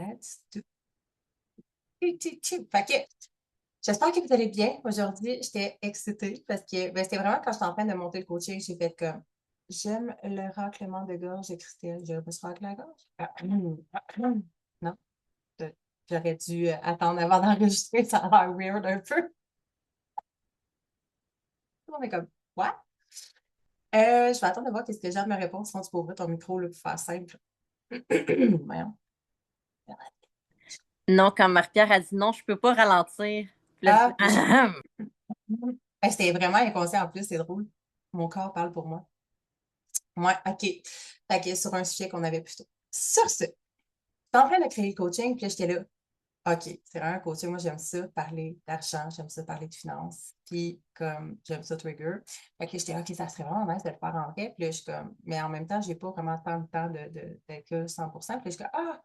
Let's do it. Fait que j'espère que vous allez bien. Aujourd'hui, j'étais excitée parce que c'était vraiment quand j'étais en train de monter le coaching, j'ai fait comme j'aime le raclement de gorge de Christelle. Je vais pas se racler la gorge. Non, euh, j'aurais dû attendre avant d'enregistrer, ça a l'air weird un peu. On est comme What? Je vais attendre de voir qu'est-ce que j'ai à me répondre, sinon tu peux ouvrir ton micro là, pour faire simple. Voyons. Non, quand Marie-Pierre a dit non, je peux pas ralentir. Puis là, Ah, ben, c'était vraiment inconscient en plus, c'est drôle. Mon corps parle pour moi. Ouais, OK. Fait que sur un sujet qu'on avait plus tôt. Sur ce, j'étais en train de créer le coaching, puis là, j'étais là, OK, c'est vraiment un coaching. Moi, j'aime ça, parler d'argent, j'aime ça, parler de finances, puis comme j'aime ça, trigger. Fait que là, j'étais là, OK, ça serait vraiment nice de le faire en vrai. Puis là, je suis comme, mais en même temps, j'ai pas vraiment tant le temps d'être là 100%. Puis là, je suis comme, ah,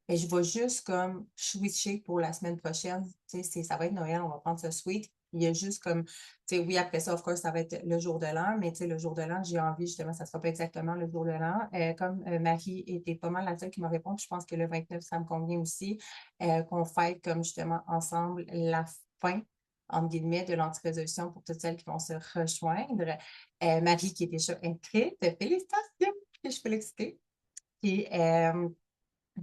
mais je vais juste comme switcher pour la semaine prochaine. Tu sais, ça va être Noël, on va prendre ce sweet. Il y a juste comme, tu sais, oui, après ça, of course, ça va être le jour de l'an, mais tu sais, le jour de l'an, j'ai envie, justement, ça ne sera pas exactement le jour de l'an. Comme Marie était pas mal la seule qui m'a répondu, je pense que le 29, ça me convient aussi, qu'on fête comme justement ensemble la fin, entre guillemets, de l'anti-résolution pour toutes celles qui vont se rejoindre. Marie qui est déjà inscrite, félicitations! Je suis félicitée. Puis, ouais,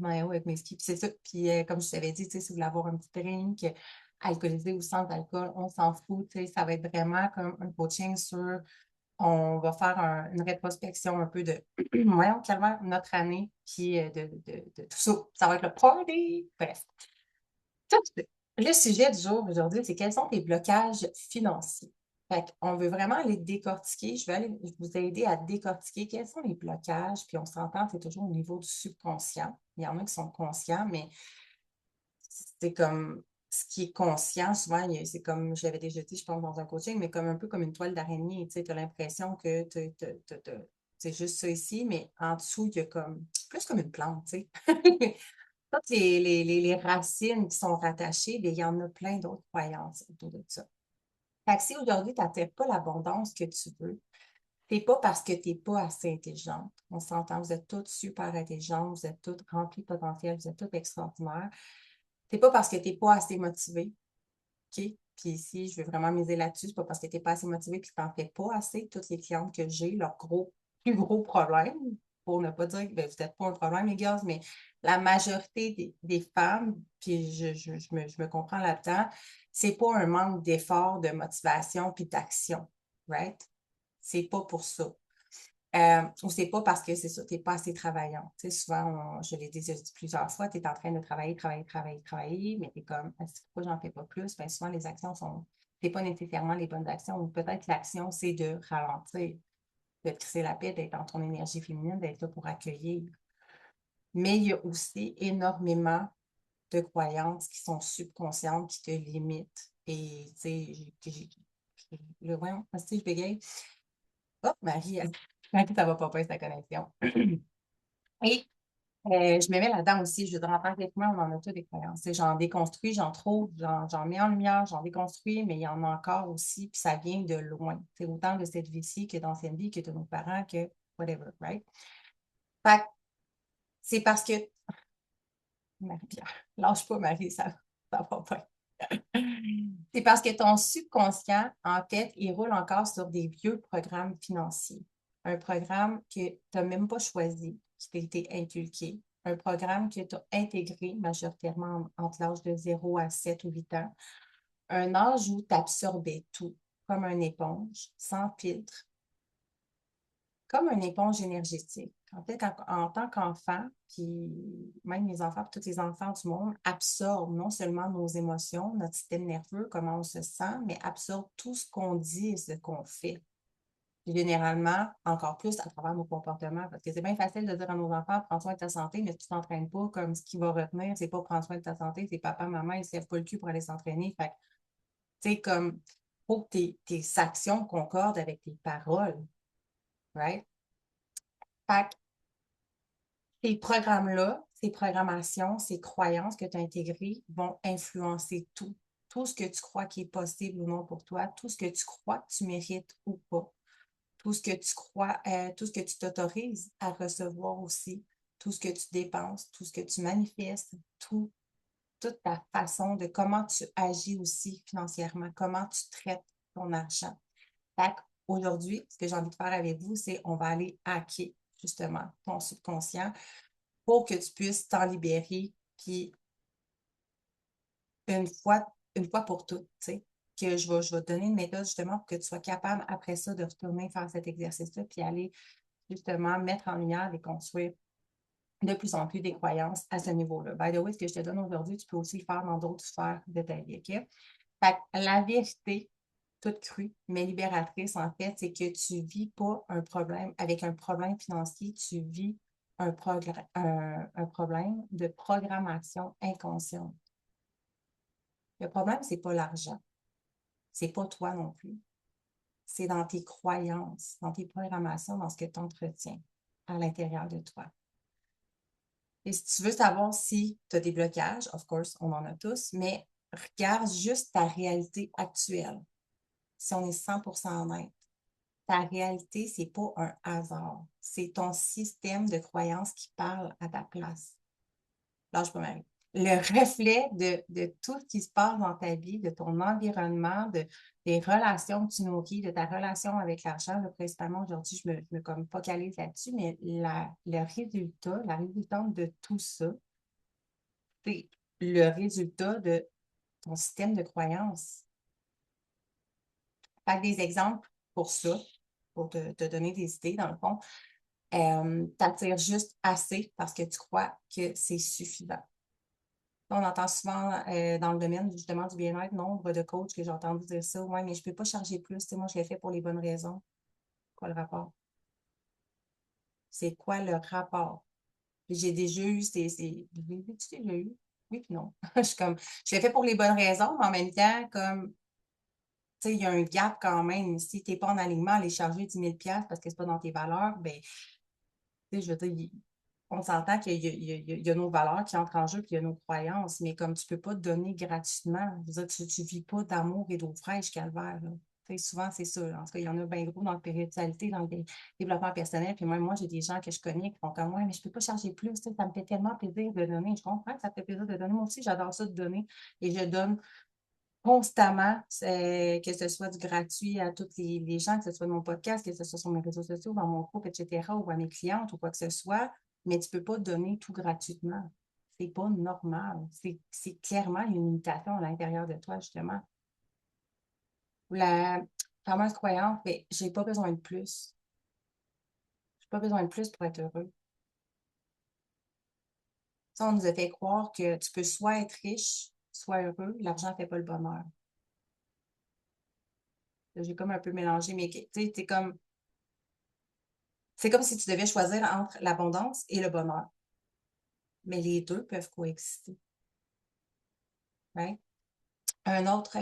ouais, avec mes skis. Puis c'est ça. Puis comme je t'avais dit, tu sais, si vous voulez avoir un petit drink alcoolisé ou sans alcool, on s'en fout. Tu sais, ça va être vraiment comme un coaching sur, on va faire une rétrospection un peu de, voyons, clairement, notre année, puis de tout ça. Ça va être le party. Bref. Tout de suite. Le sujet du jour aujourd'hui, c'est quels sont tes blocages financiers? Fait on veut vraiment les décortiquer. Je vais aller vous aider à décortiquer quels sont les blocages. Puis on s'entend, c'est toujours au niveau du subconscient. Il y en a qui sont conscients, mais c'est comme ce qui est conscient, souvent, c'est comme je l'avais déjà dit, je pense, dans un coaching, mais comme un peu comme une toile d'araignée. Tu as l'impression que c'est juste ça ici, mais en dessous, il y a comme plus comme une plante, tu sais. Toutes les racines qui sont rattachées, bien, il y en a plein d'autres croyances autour de ça. Fait que si aujourd'hui, tu n'attires pas l'abondance que tu veux, c'est pas parce que tu n'es pas assez intelligente. On s'entend, vous êtes toutes super intelligentes, vous êtes toutes remplies de potentiel, vous êtes toutes extraordinaires. C'est pas parce que tu n'es pas assez motivé, OK? Puis ici, je veux vraiment miser là-dessus. C'est pas parce que tu n'es pas assez motivé et que tu n'en fais pas assez. Toutes les clientes que j'ai, leur plus gros problème, pour ne pas dire que ben, vous n'êtes pas un problème, les gars, mais la majorité des femmes, puis je me comprends là-dedans, c'est pas un manque d'effort, de motivation puis d'action, right? C'est pas pour ça. Ou c'est pas parce que c'est ça, tu n'es pas assez travaillant. Tu sais, souvent, je l'ai déjà dit plusieurs fois, tu es en train de travailler, travailler, travailler, travailler, mais tu es comme, pourquoi j'en fais pas plus? Bien, souvent, les actions sont, c'est pas nécessairement les bonnes actions, ou peut-être l'action, c'est de ralentir, de te crisser la paix, d'être dans ton énergie féminine, d'être là pour accueillir. Mais il y a aussi énormément de croyances qui sont subconscientes, qui te limitent. Et, tu sais, le voyons, si je bégaye. Oh, Marie, ça va pas sa connexion. Et je me mets là-dedans aussi. Je veux dire, en tant qu'être humain, on en a tous des croyances. Tu sais, j'en déconstruis, j'en trouve, j'en mets en lumière, j'en déconstruis, mais il y en a encore aussi, puis ça vient de loin. C'est autant de cette vie-ci que d'ancienne vie, que de nos parents, que whatever, right? Fait que c'est parce que, Marie-Pierre, lâche pas, Marie, ça va pas. C'est parce que ton subconscient, en fait, il roule encore sur des vieux programmes financiers. Un programme que tu n'as même pas choisi, qui t'a été inculqué. Un programme que tu as intégré majoritairement entre l'âge de 0 à 7 ou 8 ans. Un âge où tu absorbais tout, comme une éponge, sans filtre, comme une éponge énergétique. En fait, en tant qu'enfant, puis même les enfants, puis tous les enfants du monde absorbent non seulement nos émotions, notre système nerveux, comment on se sent, mais absorbent tout ce qu'on dit et ce qu'on fait. Généralement, encore plus à travers nos comportements, parce que c'est bien facile de dire à nos enfants, prends soin de ta santé, mais tu t'entraînes pas, comme ce qui va retenir, c'est pas prendre soin de ta santé, c'est papa, maman, ils ne se lèvent pas le cul pour aller s'entraîner. Fait tu sais, comme, faut que tes actions concordent avec tes paroles, right? Fait ces programmes-là, ces programmations, ces croyances que tu as intégrées vont influencer tout. Tout ce que tu crois qui est possible ou non pour toi, tout ce que tu crois que tu mérites ou pas, tout ce que tu crois, tout ce que tu t'autorises à recevoir aussi. tout ce que tu dépenses, tout ce que tu manifestes, toute ta façon de comment tu agis aussi financièrement, comment tu traites ton argent. Fait aujourd'hui, ce que j'ai envie de faire avec vous, c'est on va aller hacker justement ton subconscient pour que tu puisses t'en libérer, puis une fois, une fois pour toutes, tu sais, que je vais te donner une méthode justement pour que tu sois capable après ça de retourner faire cet exercice-là, puis aller justement mettre en lumière et construire de plus en plus des croyances à ce niveau-là. By the way, ce que je te donne aujourd'hui, tu peux aussi le faire dans d'autres sphères de ta vie, OK? Fait que la vérité, toute crue, mais libératrice, en fait, c'est que tu ne vis pas un problème avec un problème financier, tu vis un problème de programmation inconsciente. Le problème, ce n'est pas l'argent. C'est pas toi non plus. C'est dans tes croyances, dans tes programmations, dans ce que tu entretiens à l'intérieur de toi. Et si tu veux savoir si tu as des blocages, of course, on en a tous, mais regarde juste ta réalité actuelle. Si on est 100% honnête, ta réalité, c'est pas un hasard. C'est ton système de croyances qui parle à ta place. Lâche pas Marie. Le reflet de tout ce qui se passe dans ta vie, de ton environnement, des relations que tu nourris, de ta relation avec l'argent. Principalement, aujourd'hui, je me comme focalise là-dessus, mais le résultat, la résultante de tout ça, c'est le résultat de ton système de croyances. Fait que des exemples pour ça, pour te donner des idées, dans le fond, t'attires juste assez parce que tu crois que c'est suffisant. On entend souvent dans le domaine justement du bien-être, nombre de coachs que j'ai entendu dire ça. Ouais, mais je ne peux pas charger plus. Tu sais, moi, je l'ai fait pour les bonnes raisons. Quoi le rapport? C'est quoi le rapport? J'ai déjà eu, j'ai déjà eu? Oui, puis non. Je suis comme, je l'ai fait pour les bonnes raisons, mais en même temps, comme, tu sais, il y a un gap quand même. Si tu n'es pas en alignement à aller charger 10 000 parce que ce n'est pas dans tes valeurs, ben, tu sais, je veux dire, on s'entend qu'il y a nos valeurs qui entrent en jeu, puis il y a nos croyances, mais comme tu ne peux pas te donner gratuitement, je veux dire, tu ne vis pas d'amour et d'eau fraîche, calvaire. Là. Souvent, c'est ça. En tout cas, il y en a bien gros dans la spiritualité, dans le développement personnel. Puis même moi, j'ai des gens que je connais qui font comme moi, mais je ne peux pas charger plus. Ça me fait tellement plaisir de donner. Je comprends que ça te fait plaisir de donner. Moi aussi, j'adore ça de donner. Et je donne constamment, que ce soit du gratuit à tous les gens, que ce soit de mon podcast, que ce soit sur mes réseaux sociaux, dans mon groupe, etc., ou à mes clientes ou quoi que ce soit, mais tu ne peux pas donner tout gratuitement. C'est pas normal. C'est clairement une limitation à l'intérieur de toi, justement. La fameuse croyance, ben, j'ai pas besoin de plus. J'ai pas besoin de plus pour être heureux. Ça, on nous a fait croire que tu peux soit être riche, soit heureux. L'argent ne fait pas le bonheur. J'ai comme un peu mélangé, mais tu sais, c'est comme si tu devais choisir entre l'abondance et le bonheur. Mais les deux peuvent coexister. Right? Une autre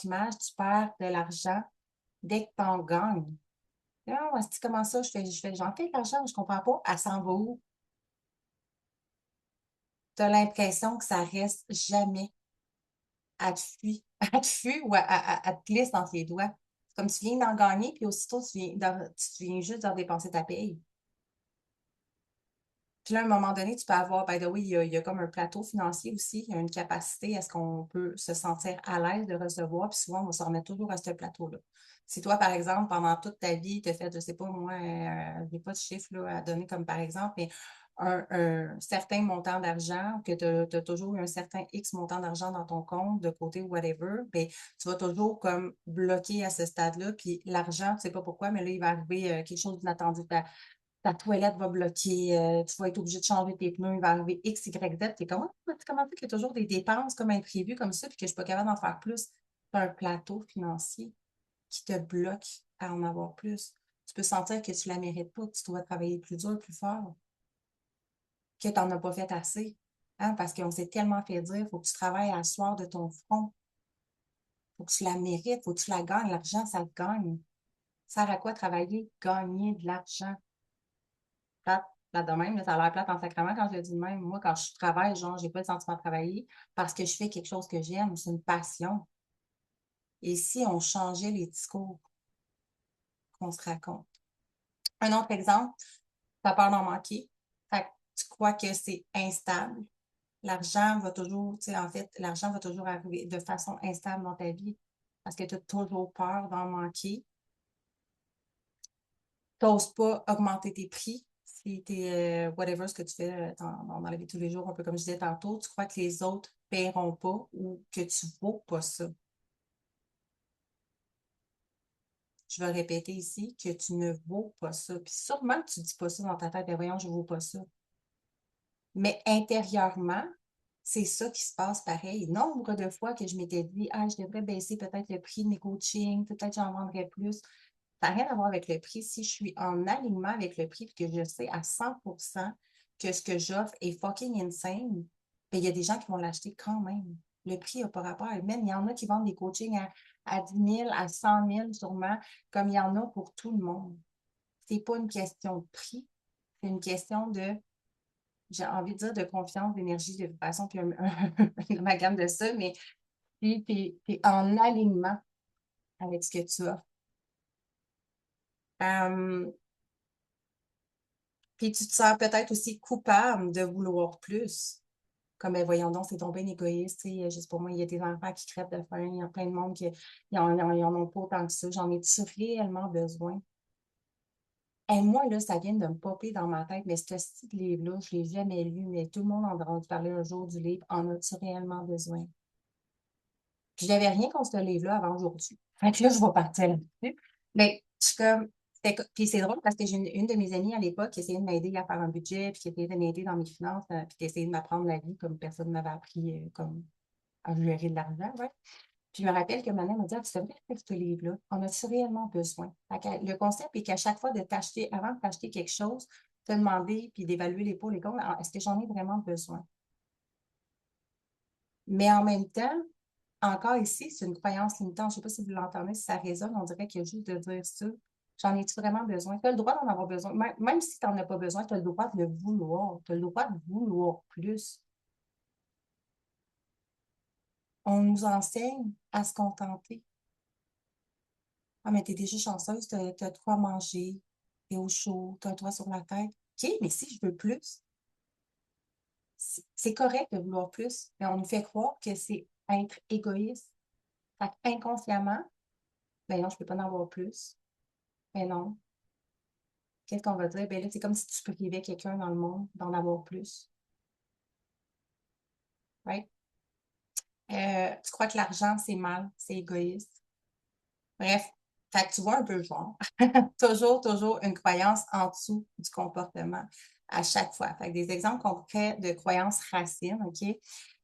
image, tu perds de l'argent dès que tu en gagnes. Ah, comment ça, j'en fais de l'argent, je comprends pas. Elle s'en va où? Tu as l'impression que ça reste jamais. Elle te fuit. Elle te fuit ou elle te glisse entre les doigts. C'est comme tu viens d'en gagner, puis aussitôt, tu viens juste de dépenser ta paye. Puis là, à un moment donné, tu peux avoir, by the way, il y a comme un plateau financier aussi. Il y a une capacité à ce qu'on peut se sentir à l'aise de recevoir. Puis souvent, on va se remettre toujours à ce plateau-là. Si toi, par exemple, pendant toute ta vie, tu as fait, je sais pas, moi, je n'ai pas de chiffre là, à donner comme par exemple, mais un certain montant d'argent, que tu as toujours eu un certain X montant d'argent dans ton compte, de côté ou whatever, bien, tu vas toujours comme bloquer à ce stade-là. Puis l'argent, tu ne sais pas pourquoi, mais là, il va arriver quelque chose d'inattendu. Ta toilette va bloquer, tu vas être obligé de changer tes pneus, il va arriver X, Y, Z. T'es comment fait qu'il y a toujours des dépenses comme imprévues comme ça, puis que je ne suis pas capable d'en faire plus? Tu as un plateau financier qui te bloque à en avoir plus. Tu peux sentir que tu ne la mérites pas, que tu dois travailler plus dur, plus fort, que tu n'en as pas fait assez. Hein, parce qu'on s'est tellement fait dire, il faut que tu travailles à soir de ton front. Il faut que tu la mérites, il faut que tu la gagnes. L'argent, ça te gagne. Ça sert à quoi travailler? Gagner de l'argent. Plate, plate de même, là, ça a l'air plate en sacrement quand je le dis de même. Moi, quand je travaille, genre, j'ai pas le sentiment de travailler parce que je fais quelque chose que j'aime, c'est une passion. Et si on changeait les discours qu'on se raconte? Un autre exemple, t'as peur d'en manquer. Fait que Tu crois que c'est instable. L'argent va toujours, tu sais, en fait, l'argent va toujours arriver de façon instable dans ta vie parce que tu as toujours peur d'en manquer. Tu n'oses pas augmenter tes prix si tu es, whatever ce que tu fais dans la vie de tous les jours, un peu comme je disais tantôt, tu crois que les autres ne paieront pas ou que tu ne vaux pas ça. Je vais répéter ici que tu ne vaux pas ça. Puis sûrement que tu ne dis pas ça dans ta tête, ben voyons, je ne vaux pas ça. Mais intérieurement, c'est ça qui se passe pareil. Nombre de fois que je m'étais dit, ah, je devrais baisser peut-être le prix de mes coachings, peut-être j'en vendrais plus. Ça n'a rien à voir avec le prix. Si je suis en alignement avec le prix et que je sais à 100% que ce que j'offre est fucking insane, ben, il y a des gens qui vont l'acheter quand même. Le prix n'a pas rapport. Même, il y en a qui vendent des coachings à 10 000, à 100 000 sûrement, comme il y en a pour tout le monde. C'est pas une question de prix, c'est une question de, j'ai envie de dire, de confiance, d'énergie, de vibration, puis une amalgame de ça, mais puis tu es en alignement avec ce que tu as. Puis tu te sens peut-être aussi coupable de vouloir plus. Comme, ben, voyons donc, c'est donc bien égoïste. Tu sais, juste pour moi, il y a des enfants qui crèvent de faim. Il y a plein de monde qui en ont pas autant que ça. J'en ai-tu réellement besoin? Et moi, là, ça vient de me popper dans ma tête, mais ce style de livre-là, je ne l'ai jamais lu, mais tout le monde en a entendu parler un jour du livre. En as-tu réellement besoin? Puis, j'avais rien contre ce livre-là avant aujourd'hui. Fait que là, je vais partir là-dessus. Mais je suis comme. Puis c'est drôle parce que j'ai une de mes amies à l'époque qui essayait de m'aider à faire un budget, puis qui essayait de m'aider dans mes finances, puis qui essayait de m'apprendre la vie comme personne ne m'avait appris comme à gérer de l'argent. Ouais. Puis je me rappelle que ma mère m'a dit, ah, tu devrais faire ce livre-là. En as-tu réellement besoin? Le concept est qu'à chaque fois de t'acheter, avant de t'acheter quelque chose, te demander puis d'évaluer les pour, les contre, est-ce que j'en ai vraiment besoin? Mais en même temps, encore ici, c'est une croyance limitante. Je ne sais pas si vous l'entendez, si ça résonne, on dirait que juste de dire ça, j'en ai-tu vraiment besoin? Tu as le droit d'en avoir besoin. Même si tu n'en as pas besoin, tu as le droit de le vouloir. Tu as le droit de vouloir plus. On nous enseigne à se contenter. Ah, mais t'es déjà chanceuse, t'as de quoi manger, t'es au chaud, t'as un toit sur la tête. OK, mais si je veux plus, c'est correct de vouloir plus, mais on nous fait croire que c'est être égoïste. Fait inconsciemment, ben non, je peux pas en avoir plus. Ben non. Qu'est-ce qu'on va dire? Ben là, c'est comme si tu privais quelqu'un dans le monde d'en avoir plus. Right? Tu crois que l'argent, c'est mal, c'est égoïste. Bref, fait que tu vois un peu le genre. Toujours une croyance en dessous du comportement à chaque fois. Fait que des exemples concrets de croyances racines, OK?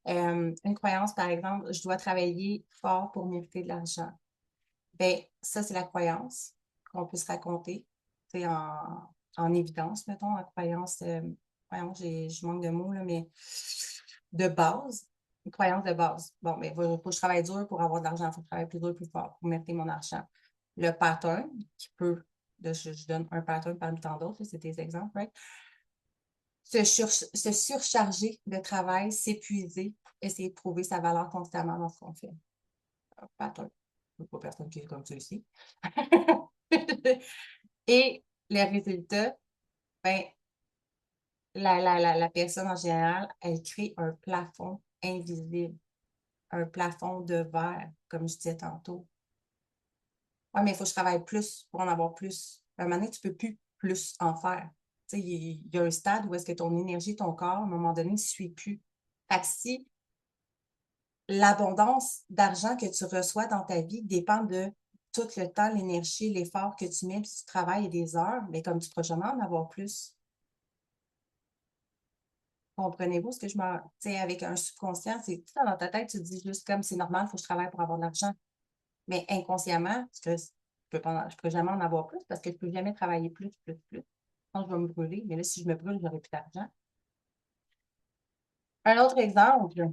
Une croyance, par exemple, je dois travailler fort pour mériter de l'argent. Ben, ça, c'est la croyance qu'on peut se raconter, c'est en évidence, mettons, en croyance, voyons, je manque de mots, là, mais de base, une croyance de base. Bon, mais il faut que je travaille dur pour avoir de l'argent, il faut que je travaille plus dur, plus fort pour mériter mon argent. Le pattern, qui peut, je donne un pattern parmi tant d'autres, c'est des exemples, right? Se surcharger de travail, s'épuiser, essayer de prouver sa valeur constamment dans ce qu'on fait. Un pattern. Il n'y a pas personne qui est comme ça ici. Et les résultats, ben, la personne en général, elle crée un plafond invisible, un plafond de verre, comme je disais tantôt. Oui, mais il faut que je travaille plus pour en avoir plus. À un moment donné, tu ne peux plus en faire. Tu sais, il y a un stade où est-ce que ton énergie, ton corps, à un moment donné, ne suit plus. Fait que si l'abondance d'argent que tu reçois dans ta vie dépend de tout le temps, l'énergie, l'effort que tu mets, puis tu travailles des heures, mais comme tu ne pourras jamais en avoir plus. Comprenez-vous ce que je me. Tu sais, avec un subconscient, c'est tout dans ta tête, tu te dis juste comme c'est normal, il faut que je travaille pour avoir de l'argent. Mais inconsciemment, je peux jamais en avoir plus parce que je ne peux jamais travailler plus. Sinon, je vais me brûler. Mais là, si je me brûle, j'aurai plus d'argent. Un autre exemple,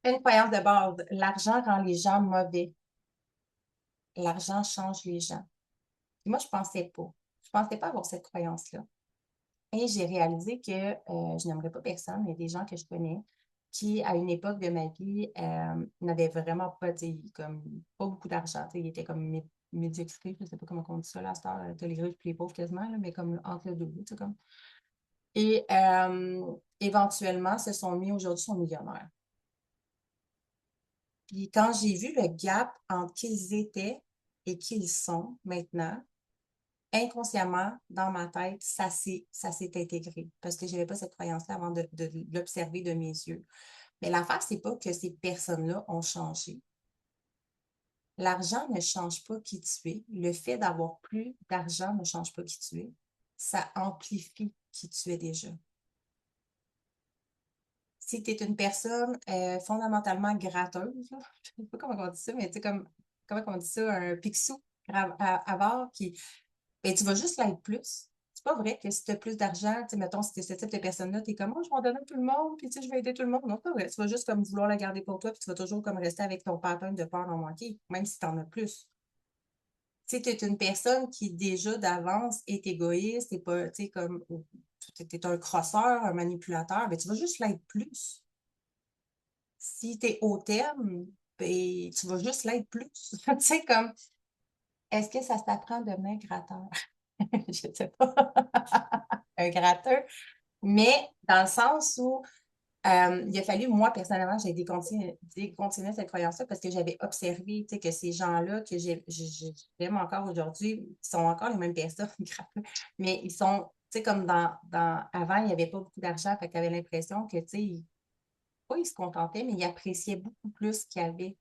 une croyance de base, l'argent rend les gens mauvais. L'argent change les gens. Moi, je ne pensais pas. Je ne pensais pas avoir cette croyance-là. Et j'ai réalisé que je n'aimerais pas personne, mais des gens que je connais qui, à une époque de ma vie, n'avaient vraiment pas, comme, pas beaucoup d'argent. Ils étaient comme médiocrité, je ne sais pas comment on dit ça, là, tu as les riches et les pauvres quasiment, là, mais comme entre les deux, comme. Et éventuellement, se sont mis aujourd'hui, sont millionnaires. Puis quand j'ai vu le gap entre qui ils étaient et qui ils sont maintenant, inconsciemment, dans ma tête, ça s'est intégré parce que je n'avais pas cette croyance-là avant de l'observer de mes yeux. Mais l'affaire, c'est pas que ces personnes-là ont changé. L'argent ne change pas qui tu es. Le fait d'avoir plus d'argent ne change pas qui tu es. Ça amplifie qui tu es déjà. Si tu es une personne fondamentalement gratteuse, là, je ne sais pas comment on dit ça, mais tu sais, comment on dit ça, un pixou avare qui, ben, tu vas juste l'être plus. C'est pas vrai que si tu as plus d'argent, tu sais, mettons, si tu es ce type de personne-là, tu es comme, moi, je vais en donner à tout le monde, puis tu sais, je vais aider tout le monde. Non, c'est pas vrai. Tu vas juste comme vouloir le garder pour toi, puis tu vas toujours comme rester avec ton pattern de peur d'en manquer, même si tu en as plus. Si tu es une personne qui déjà d'avance est égoïste, et pas, tu sais, comme, tu es un crosseur, un manipulateur, ben, tu vas juste l'être plus. Si tu es hautaine, ben, tu vas juste l'être plus. Tu sais, comme, est-ce que ça s'apprend de devenir gratteur? Je ne sais pas. Un gratteur. Mais dans le sens où il a fallu, moi, personnellement, j'ai décontinué cette croyance-là parce que j'avais observé, tu sais, que ces gens-là que j'aime encore aujourd'hui, sont encore les mêmes personnes, mais ils sont, tu sais, comme avant, il n'y avait pas beaucoup d'argent, fait qu'ils avaient l'impression que, tu sais, pas ils se contentaient, mais ils appréciaient beaucoup plus ce qu'il y avait.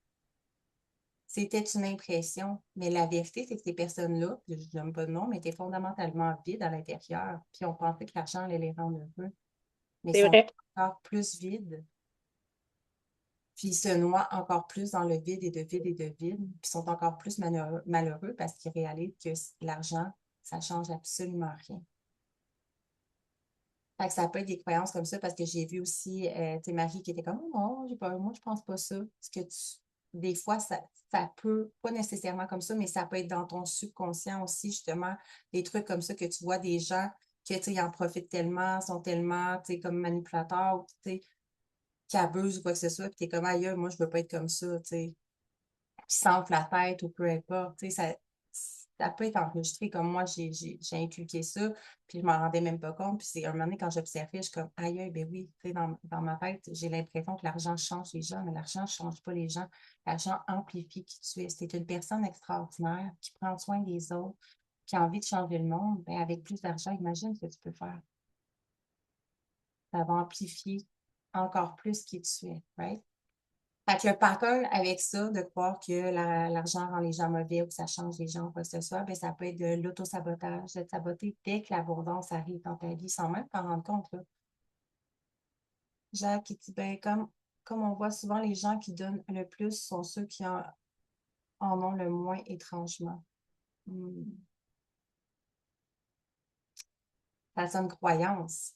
C'était une impression, mais la vérité, c'est que ces personnes-là, je n'aime pas de nom, mais étaient fondamentalement vides à l'intérieur, puis on pensait que l'argent allait les rendre heureux, mais ils C'est sont vrai. encore plus vides. Puis ils se noient encore plus dans le vide et de vide et de vide, puis sont encore plus malheureux parce qu'ils réalisent que l'argent, ça change absolument rien. Fait que ça peut être des croyances comme ça parce que j'ai vu aussi, tu sais, Marie qui était comme, oh non, moi, je pense pas ça. Parce que des fois, ça peut, pas nécessairement comme ça, mais ça peut être dans ton subconscient aussi, justement, des trucs comme ça que tu vois des gens que, tu sais, ils en profitent tellement, sont tellement, tu sais, comme manipulateurs, tu sais, qui abusent ou quoi que ce soit, puis t'es comme, aïe, moi, je veux pas être comme ça, tu sais. Qui s'enfle la tête ou peu importe. Tu sais, ça peut être enregistré comme moi, j'ai inculqué ça, puis je m'en rendais même pas compte. Puis c'est un moment donné, quand j'observais, je suis comme, aïe, aïe, ben oui, tu sais, dans ma tête, j'ai l'impression que l'argent change les gens, mais l'argent ne change pas les gens. L'argent amplifie qui tu es. C'est une personne extraordinaire qui prend soin des autres, qui a envie de changer le monde. Ben, avec plus d'argent, imagine ce que tu peux faire. Ça va amplifier encore plus qui tu es, right? Fait que le pattern avec ça, de croire que l'argent rend les gens mauvais ou que ça change les gens ou quoi que ce soit, ben, ça peut être de l'auto-sabotage, de te saboter dès que l'abondance arrive dans ta vie sans même t'en rendre compte, là. Jacques qui dit, ben, comme on voit souvent, les gens qui donnent le plus sont ceux qui en ont le moins étrangement. Hmm. Ça sonne croyance.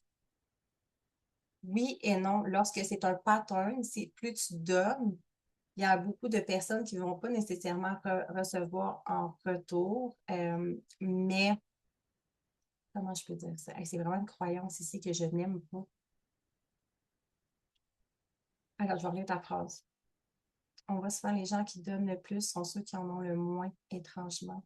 Oui et non. Lorsque c'est un pattern, c'est plus tu donnes, il y a beaucoup de personnes qui ne vont pas nécessairement recevoir en retour, mais comment je peux dire ça? Hey, c'est vraiment une croyance ici que je n'aime pas. Alors, je vais relire ta phrase. On voit souvent les gens qui donnent le plus sont ceux qui en ont le moins, étrangement.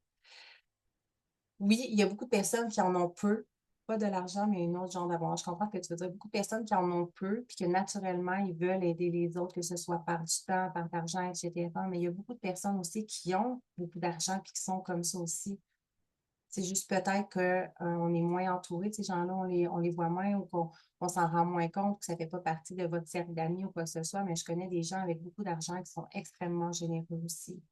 Oui, il y a beaucoup de personnes qui en ont peu, pas de l'argent, mais une autre genre d'abondance. Je comprends ce que tu veux dire. Beaucoup de personnes qui en ont peu, puis que naturellement, ils veulent aider les autres, que ce soit par du temps, par de l'argent, etc. Mais il y a beaucoup de personnes aussi qui ont beaucoup d'argent, puis qui sont comme ça aussi. C'est juste peut-être qu'on est moins entouré de ces gens-là, on les voit moins ou qu'on s'en rend moins compte, que ça ne fait pas partie de votre cercle d'amis ou quoi que ce soit, mais je connais des gens avec beaucoup d'argent qui sont extrêmement généreux aussi.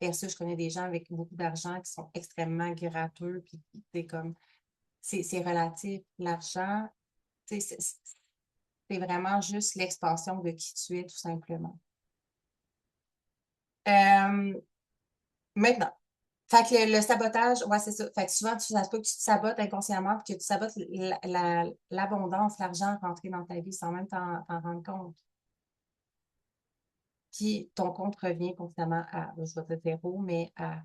Versus, je connais des gens avec beaucoup d'argent qui sont extrêmement gratteux, puis c'est comme, c'est relatif. L'argent, tu sais, c'est vraiment juste l'expansion de qui tu es, tout simplement. Euh, Maintenant, fait que le sabotage, ouais, c'est ça. Fait que souvent, ça se peut que tu te sabotes inconsciemment puis que tu sabotes l'abondance, l'argent rentré dans ta vie sans même t'en rendre compte. Puis ton compte revient constamment à, je vais te dire zéro, mais à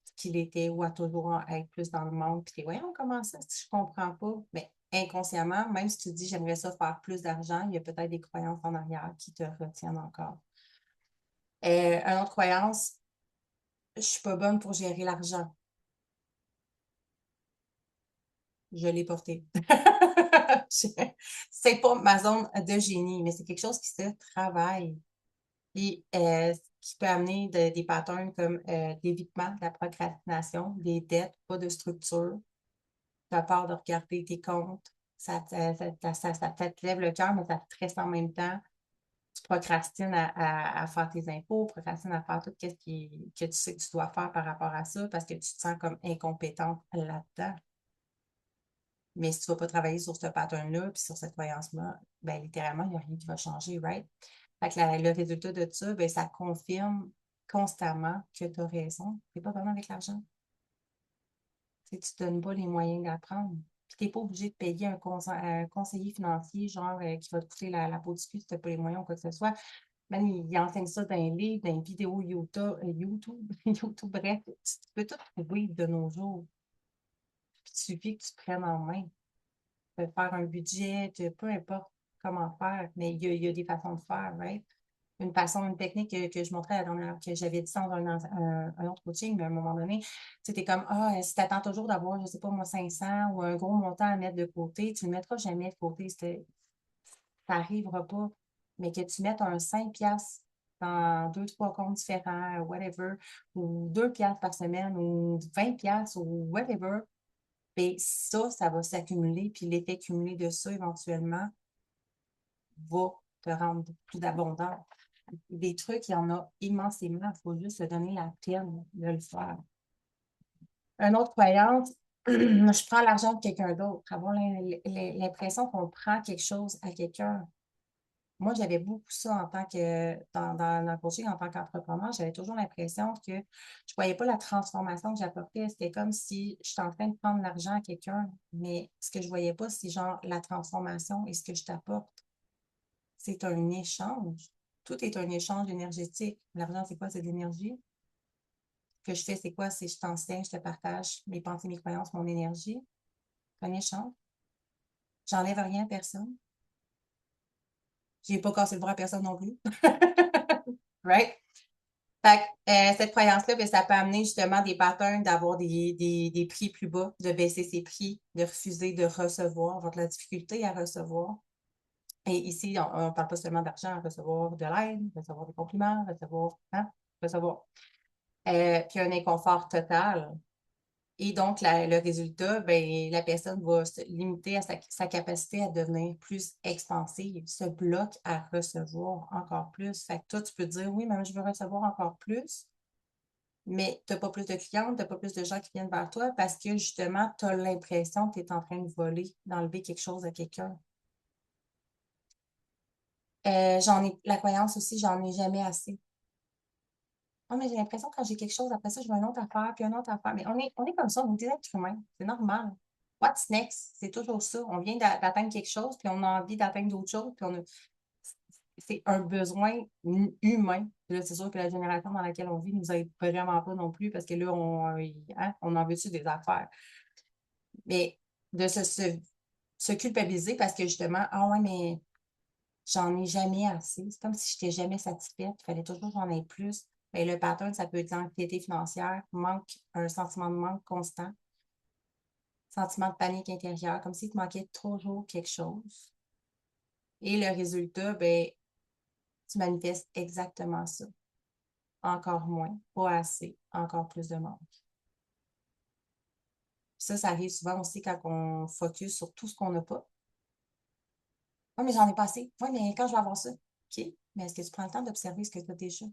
ce qu'il était ou à toujours être plus dans le monde. Puis t'es, voyons, comment ça, si je comprends pas? Mais inconsciemment, même si tu te dis, j'aimerais ça faire plus d'argent, il y a peut-être des croyances en arrière qui te retiennent encore. Une autre croyance, je suis pas bonne pour gérer l'argent. Je l'ai porté. C'est pas ma zone de génie, mais c'est quelque chose qui se travaille. Puis, qui peut amener des patterns comme l'évitement, de la procrastination, des dettes, pas de structure, tu peur de regarder tes comptes, ça te lève le cœur, mais ça te stresse en même temps. Tu procrastines à faire tes impôts, procrastines à faire tout ce que tu sais que tu dois faire par rapport à ça parce que tu te sens comme incompétente là-dedans. Mais si tu ne vas pas travailler sur ce pattern-là puis sur cette croyance-là, ben littéralement, il n'y a rien qui va changer, right? Fait que le résultat de ça, ben, ça confirme constamment que tu as raison. Tu n'es pas vraiment avec l'argent. Tu ne te donnes pas les moyens d'apprendre. Puis tu n'es pas obligé de payer un conseiller financier, genre qui va te coûter la peau du cul si tu n'as pas les moyens ou quoi que ce soit. Même, il enseigne ça dans les livres, dans les vidéos YouTube, YouTube, bref, tu peux tout trouver de nos jours. Puis il suffit que tu prennes en main. De faire un budget, peu importe comment faire, mais il y a des façons de faire, right? Une technique que je montrais la dernière, que j'avais dit ça dans un autre coaching, mais à un moment donné, c'était comme, si tu attends toujours d'avoir, je sais pas moi, 500 ou un gros montant à mettre de côté, tu ne le mettras jamais de côté, ça n'arrivera pas. Mais que tu mettes un 5 piastres dans deux, trois comptes différents, whatever, ou 2 piastres par semaine, ou 20 piastres, ou whatever, bien, ça va s'accumuler, puis l'effet cumulé de ça, éventuellement, va te rendre plus d'abondance. Des trucs, il y en a immensément. Il faut juste se donner la peine de le faire. Une autre croyance, je prends l'argent de quelqu'un d'autre. Avoir l'impression qu'on prend quelque chose à quelqu'un. Moi, j'avais beaucoup ça en tant que, dans le coaching, en tant qu'entrepreneur, j'avais toujours l'impression que je ne voyais pas la transformation que j'apportais. C'était comme si je suis en train de prendre l'argent à quelqu'un, mais ce que je ne voyais pas, c'est genre la transformation et ce que je t'apporte. C'est un échange. Tout est un échange énergétique. L'argent, c'est quoi? C'est de l'énergie. Ce que je fais, c'est quoi? C'est je t'enseigne, je te partage mes pensées, mes croyances, mon énergie. C'est un échange. J'enlève rien à personne. Je n'ai pas cassé le bras à personne non plus. Right? Fait que, cette croyance-là, ben, ça peut amener justement des patterns d'avoir des prix plus bas, de baisser ses prix, de refuser de recevoir, avoir de la difficulté à recevoir. Et ici, on ne parle pas seulement d'argent, recevoir de l'aide, recevoir des compliments, recevoir, hein, recevoir. Puis un inconfort total. Et donc, le résultat, ben, la personne va se limiter à sa capacité à devenir plus expansive, se bloque à recevoir encore plus. Fait que toi, tu peux dire, oui, mais je veux recevoir encore plus, mais tu n'as pas plus de clients, tu n'as pas plus de gens qui viennent vers toi parce que justement, tu as l'impression que tu es en train de voler, d'enlever quelque chose à quelqu'un. La croyance aussi, j'en ai jamais assez. Oh, mais j'ai l'impression que quand j'ai quelque chose, après ça, je veux une autre affaire, puis une autre affaire. Mais on est comme ça, on est des êtres humains. C'est normal. What's next? C'est toujours ça. On vient d'atteindre quelque chose, puis on a envie d'atteindre d'autres choses, puis c'est un besoin humain. Là, c'est sûr que la génération dans laquelle on vit nous aide vraiment pas non plus, parce que là, on en veut-tu des affaires. Mais de se culpabiliser parce que justement, ah ouais, mais j'en ai jamais assez. C'est comme si je n'étais jamais satisfaite. Il fallait toujours que j'en ai plus. Et le pattern, ça peut être l'anxiété financière, un sentiment de manque constant, sentiment de panique intérieure, comme s'il te manquait toujours quelque chose. Et le résultat, ben, tu manifestes exactement ça. Encore moins, pas assez, encore plus de manque. Ça arrive souvent aussi quand on focus sur tout ce qu'on n'a pas. Oui, mais j'en ai pas assez. Oui, mais quand je vais avoir ça? OK. Mais est-ce que tu prends le temps d'observer ce que tu as déjà?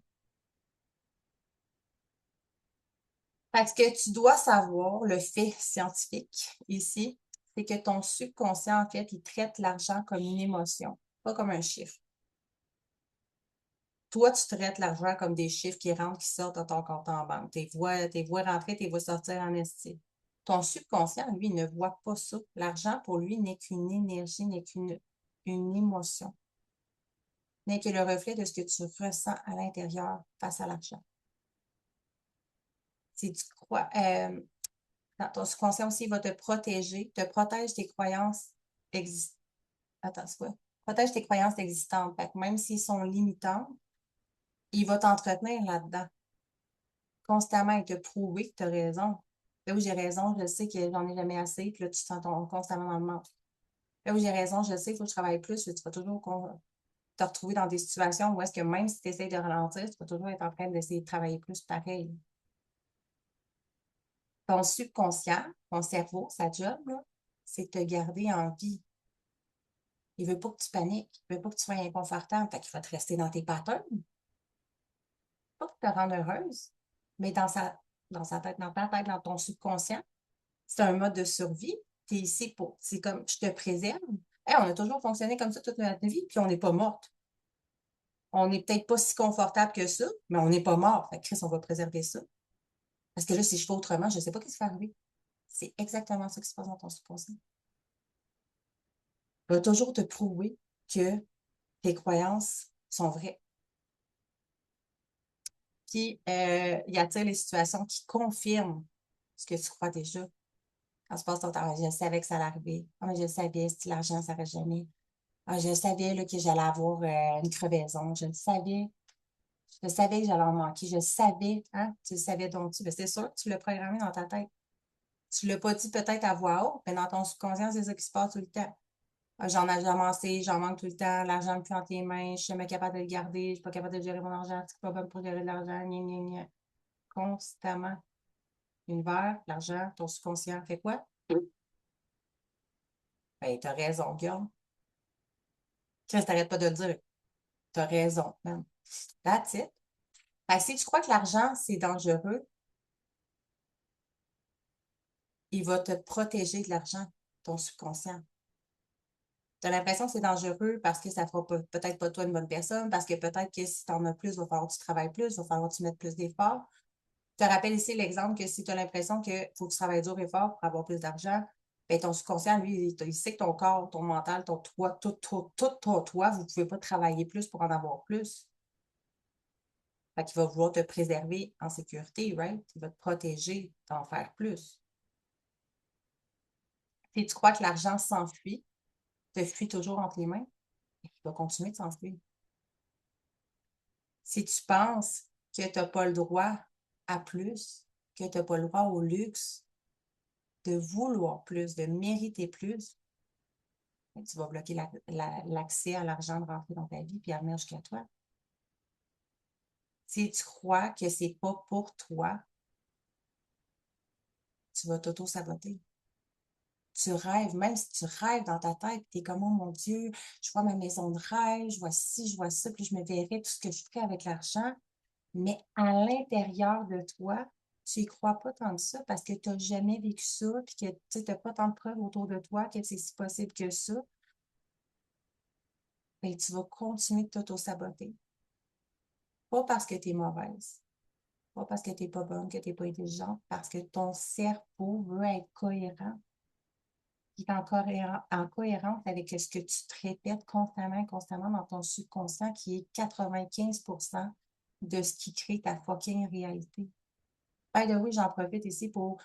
Parce que tu dois savoir, le fait scientifique ici, c'est que ton subconscient, en fait, il traite l'argent comme une émotion, pas comme un chiffre. Toi, tu traites l'argent comme des chiffres qui rentrent, qui sortent de ton compte en banque. Tes vois rentrer, tes vois sortir en estime. Ton subconscient, lui, ne voit pas ça. L'argent, pour lui, n'est qu'une énergie, n'est qu'une émotion, n'est que le reflet de ce que tu ressens à l'intérieur face à l'argent. Si tu crois, ton subconscient aussi va te protéger, te protège tes croyances existantes. Attends, c'est quoi? Protège tes croyances existantes. Fait que même s'ils sont limitants, il va t'entretenir là-dedans. Constamment et te prouver que tu as raison. Là où j'ai raison, je sais que j'en ai jamais assez, puis là, tu te sens constamment dans le manque. Là où j'ai raison, je sais, il faut que je travaille plus, tu vas toujours te retrouver dans des situations où est-ce que même si tu essaies de ralentir, tu vas toujours être en train d'essayer de travailler plus pareil. Ton subconscient, ton cerveau, sa job, c'est de te garder en vie. Il veut pas que tu paniques, il veut pas que tu sois inconfortable, fait qu'il va te rester dans tes patterns, pas pour te rendre heureuse, mais dans sa tête, dans ta tête, dans ton subconscient, c'est un mode de survie. Tu es ici pour, c'est comme, je te préserve. Hey, on a toujours fonctionné comme ça toute notre vie, puis on n'est pas morte. On n'est peut-être pas si confortable que ça, mais on n'est pas mort. Fait que Chris, on va préserver ça. Parce que là, si je fais autrement, je ne sais pas ce qui va arriver. C'est exactement ça qui se passe dans ton subconscient. Il va toujours te prouver que tes croyances sont vraies. Puis, il attire les situations qui confirment ce que tu crois déjà. Quand tu passes ton temps, je savais que ça allait arriver. Ah, mais je savais, si l'argent, ça n'arrête jamais. Ah, je savais là, que j'allais avoir une crevaison. Je le savais. Je savais que j'allais en manquer. Je savais, hein? Tu le savais donc tu. C'est sûr que tu l'as programmé dans ta tête. Tu ne l'as pas dit peut-être à voix haute, mais dans ton subconscient, c'est ça qui se passe tout le temps. Ah, j'en ai jamais assez, j'en manque tout le temps, l'argent me plus entre les mains, je suis jamais capable de le garder, je suis pas capable de gérer mon argent, je suis pas bonne pour gérer de l'argent, gna, gna, gna. Constamment. L'univers, l'argent, ton subconscient fait quoi? Ben, t'as raison, Guillaume. Chris, t'arrêtes pas de le dire. T'as raison, man. That's it. Ben, si tu crois que l'argent, c'est dangereux, il va te protéger de l'argent, ton subconscient. Tu as l'impression que c'est dangereux parce que ça fera peut-être pas de toi une bonne personne, parce que peut-être que si tu en as plus, il va falloir que tu travailles plus, il va falloir que tu mettes plus d'efforts. Je te rappelle ici l'exemple que si tu as l'impression qu'il faut que tu travailles dur et fort pour avoir plus d'argent, ben ton subconscient, lui, il sait que ton corps, ton mental, ton toi, tout ton toi, vous ne pouvez pas travailler plus pour en avoir plus. Fait qu'il va vouloir te préserver en sécurité, right? Il va te protéger d'en faire plus. Si tu crois que l'argent s'enfuit, te fuit toujours entre les mains, il va continuer de s'enfuir. Si tu penses que tu n'as pas le droit à plus, que tu n'as pas le droit au luxe, de vouloir plus, de mériter plus, tu vas bloquer l'accès à l'argent de rentrer dans ta vie puis à venir jusqu'à toi. Si tu crois que c'est pas pour toi, tu vas t'auto-saboter. Tu rêves, même si tu rêves dans ta tête, tu es comme, oh mon Dieu, je vois ma maison de rêve, je vois ci, je vois ça, puis je me verrai tout ce que je ferai avec l'argent. Mais à l'intérieur de toi, tu y crois pas tant que ça parce que tu n'as jamais vécu ça, puis que tu n'as pas tant de preuves autour de toi que c'est si possible que ça. Et tu vas continuer de t'auto-saboter. Pas parce que tu es mauvaise, pas parce que tu n'es pas bonne, que tu n'es pas intelligente, parce que ton cerveau veut être cohérent. Il est en cohérence avec ce que tu te répètes constamment dans ton subconscient, qui est 95% de ce qui crée ta fucking réalité. By the way, j'en profite ici pour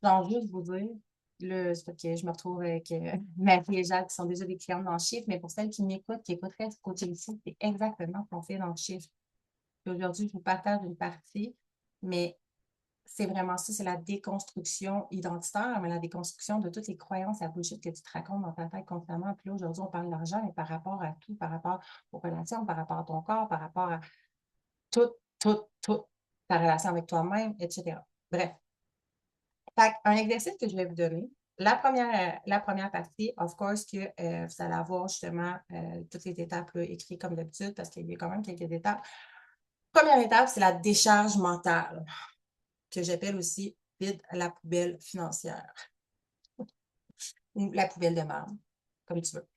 genre juste vous dire, c'est parce que je me retrouve avec Marie et Jacques qui sont déjà des clients dans le chiffre, mais pour celles qui m'écoutent, qui écouteraient ce coaching ici, c'est exactement ce qu'on fait dans le chiffre. Aujourd'hui, je vous partage une partie, mais c'est vraiment ça, c'est la déconstruction identitaire, mais la déconstruction de toutes les croyances à bullshit que tu te racontes dans ta tête constamment. Puis là, aujourd'hui, on parle d'argent, mais par rapport à tout, par rapport aux relations, par rapport à ton corps, par rapport à tout, ta relation avec toi-même, etc. Bref. Fait un exercice que je vais vous donner. La première partie, of course, que vous allez avoir justement toutes les étapes là, écrites comme d'habitude, parce qu'il y a quand même quelques étapes. Première étape, c'est la décharge mentale, que j'appelle aussi vide la poubelle financière ou la poubelle de marde, comme tu veux.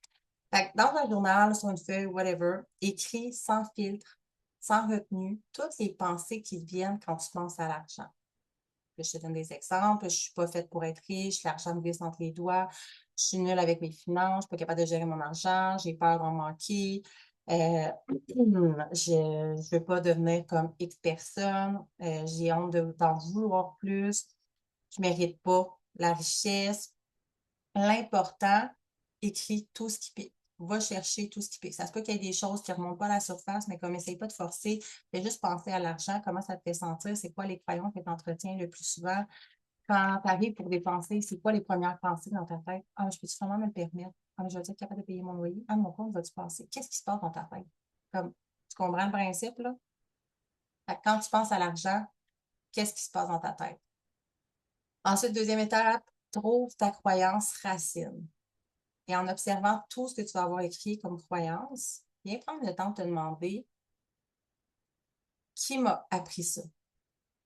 Fait que dans un journal, sur une feuille, whatever, écris sans filtre, sans retenue, toutes les pensées qui te viennent quand tu penses à l'argent. Je te donne des exemples. Je ne suis pas faite pour être riche. L'argent me glisse entre les doigts. Je suis nulle avec mes finances. Je ne suis pas capable de gérer mon argent. J'ai peur d'en manquer. Je ne veux pas devenir comme X personne. J'ai honte d'en vouloir plus. Je ne mérite pas la richesse. L'important, écris tout ce qui pique. Va chercher tout ce qui pique. Ça se peut qu'il y ait des choses qui ne remontent pas à la surface, mais comme essaye pas de forcer, fais juste penser à l'argent, comment ça te fait sentir, c'est quoi les croyances que tu entretiens le plus souvent. Quand tu arrives pour dépenser, c'est quoi les premières pensées dans ta tête? Ah, je peux-tu vraiment me le permettre? Ah, je vais être capable de payer mon loyer. Ah, mon compte va-tu passer? Qu'est-ce qui se passe dans ta tête? Comme, tu comprends le principe, là? Fait que quand tu penses à l'argent, qu'est-ce qui se passe dans ta tête? Ensuite, deuxième étape, trouve ta croyance racine. Et en observant tout ce que tu vas avoir écrit comme croyance, viens prendre le temps de te demander qui m'a appris ça?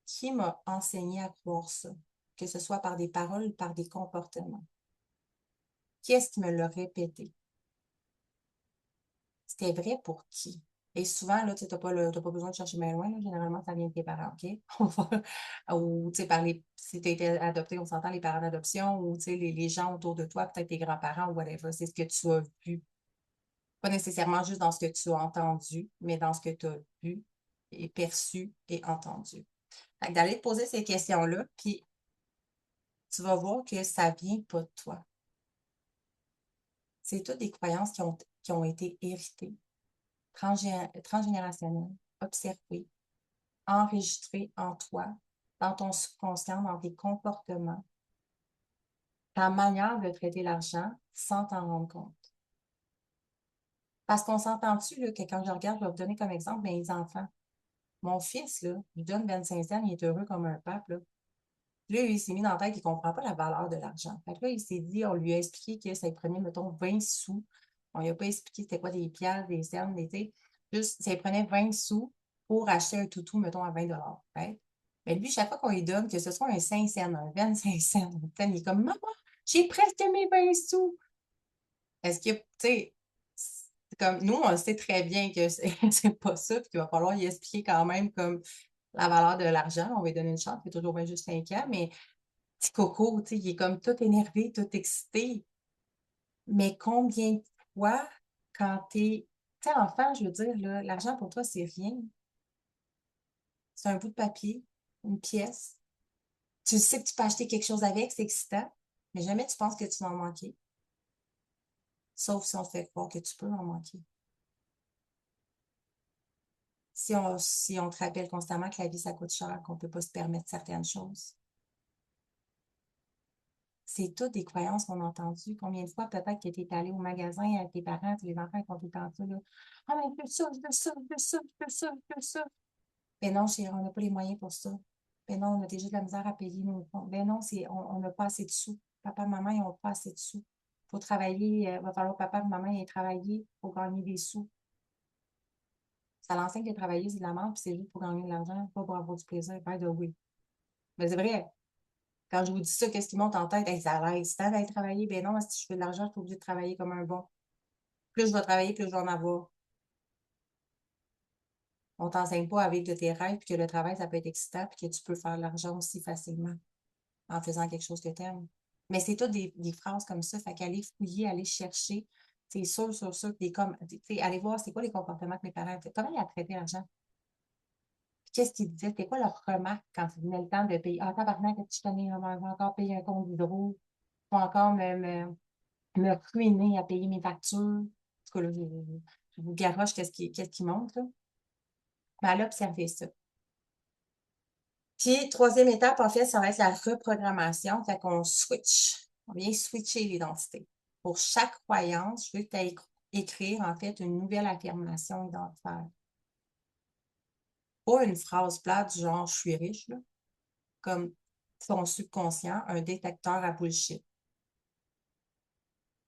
Qui m'a enseigné à croire ça? Que ce soit par des paroles ou par des comportements. Qui est-ce qui me l'a répété? C'était vrai pour qui? Et souvent, là, tu n'as pas besoin de chercher bien loin. Là. Généralement, ça vient de tes parents, OK? Ou, tu sais, si tu as été adopté, on s'entend les parents d'adoption, ou, tu sais, les gens autour de toi, peut-être tes grands-parents ou whatever. C'est ce que tu as vu. Pas nécessairement juste dans ce que tu as entendu, mais dans ce que tu as vu et perçu et entendu. Fait que d'aller te poser ces questions-là, puis tu vas voir que ça vient pas de toi. C'est toutes des croyances qui ont été héritées, transgénérationnelles, observées, enregistrées en toi, dans ton subconscient, dans tes comportements, ta manière de traiter l'argent sans t'en rendre compte. Parce qu'on s'entend-tu, là, que quand je regarde, je vais vous donner comme exemple mes enfants. Mon fils, là, il donne 25 ans, il est heureux comme un pape, là. Là, il s'est mis dans la tête qu'il ne comprend pas la valeur de l'argent. Fait que là, il s'est dit, on lui a expliqué que ça lui prenait, mettons, 20 sous. On lui a pas expliqué c'était quoi des piastres, des cents, des, juste, ça lui prenait 20 sous pour acheter un toutou, mettons, à 20 right? Mais lui, chaque fois qu'on lui donne, que ce soit un 5 cents, un 25 cents, il est comme, maman, j'ai presque mes 20 sous. Est-ce que, tu sais, c'est comme, nous, on sait très bien que c'est pas ça, puis qu'il va falloir y expliquer quand même comme la valeur de l'argent. On va lui donner une chance, il fait toujours bien juste 5 ans, mais petit coco, tu sais, il est comme tout énervé, tout excité. Mais combien de fois, quand t'es, tu sais, enfant, je veux dire, là, l'argent pour toi, c'est rien. C'est un bout de papier, une pièce. Tu sais que tu peux acheter quelque chose avec, c'est excitant, mais jamais tu penses que tu vas en manquer. Sauf si on te fait croire que tu peux en manquer. Si on te rappelle constamment que la vie, ça coûte cher, qu'on ne peut pas se permettre certaines choses. C'est toutes des croyances qu'on a entendues. Combien de fois, peut-être que tu es allé au magasin avec tes parents, les enfants, ils font tout le temps ça, là. Ah, mais je veux ça, je veux ça, je veux ça, je veux ça, je veux ça. Ben non, chérie, on n'a pas les moyens pour ça. Ben non, on a déjà de la misère à payer nos fonds. Ben non, on n'a pas assez de sous. Papa et maman, ils n'ont pas assez de sous. Il faut travailler, il va falloir que papa et maman aient travaillé pour gagner des sous. Ça l'enseigne que travailler, c'est de la merde, puis c'est juste pour gagner de l'argent, pas pour avoir du plaisir. By the way. Mais c'est vrai. Quand je vous dis ça, qu'est-ce qui monte en tête? Hey, ça a l'air excitant d'aller travailler. Ben non, si je fais de l'argent, je suis obligée de travailler comme un bon. Plus je vais travailler, plus je vais en avoir. On t'enseigne pas à vivre de tes rêves, puis que le travail, ça peut être excitant, puis que tu peux faire de l'argent aussi facilement en faisant quelque chose que tu aimes. Mais c'est toutes des phrases comme ça. Fait qu'aller fouiller, aller chercher, c'est sûr, que des comme, aller voir c'est quoi les comportements que mes parents faisaient. Comment ils traité l'argent? Qu'est-ce qu'ils disaient? C'était quoi leur remarque quand il venait le temps de payer? Ah, tabarnak, tu connais, on va encore payer un compte d'hydro. Faut encore me ruiner à payer mes factures. En tout cas, là, je vous garoche qu'est-ce qui monte, là. Mais elle a observé ça. Puis, troisième étape, en fait, ça va être la reprogrammation. Fait qu'on switch. On vient switcher l'identité. Pour chaque croyance, je veux que tu ailles écrire, en fait, une nouvelle affirmation identitaire. Pas une phrase plate du genre « je suis riche », là, comme ton subconscient, un détecteur à bullshit.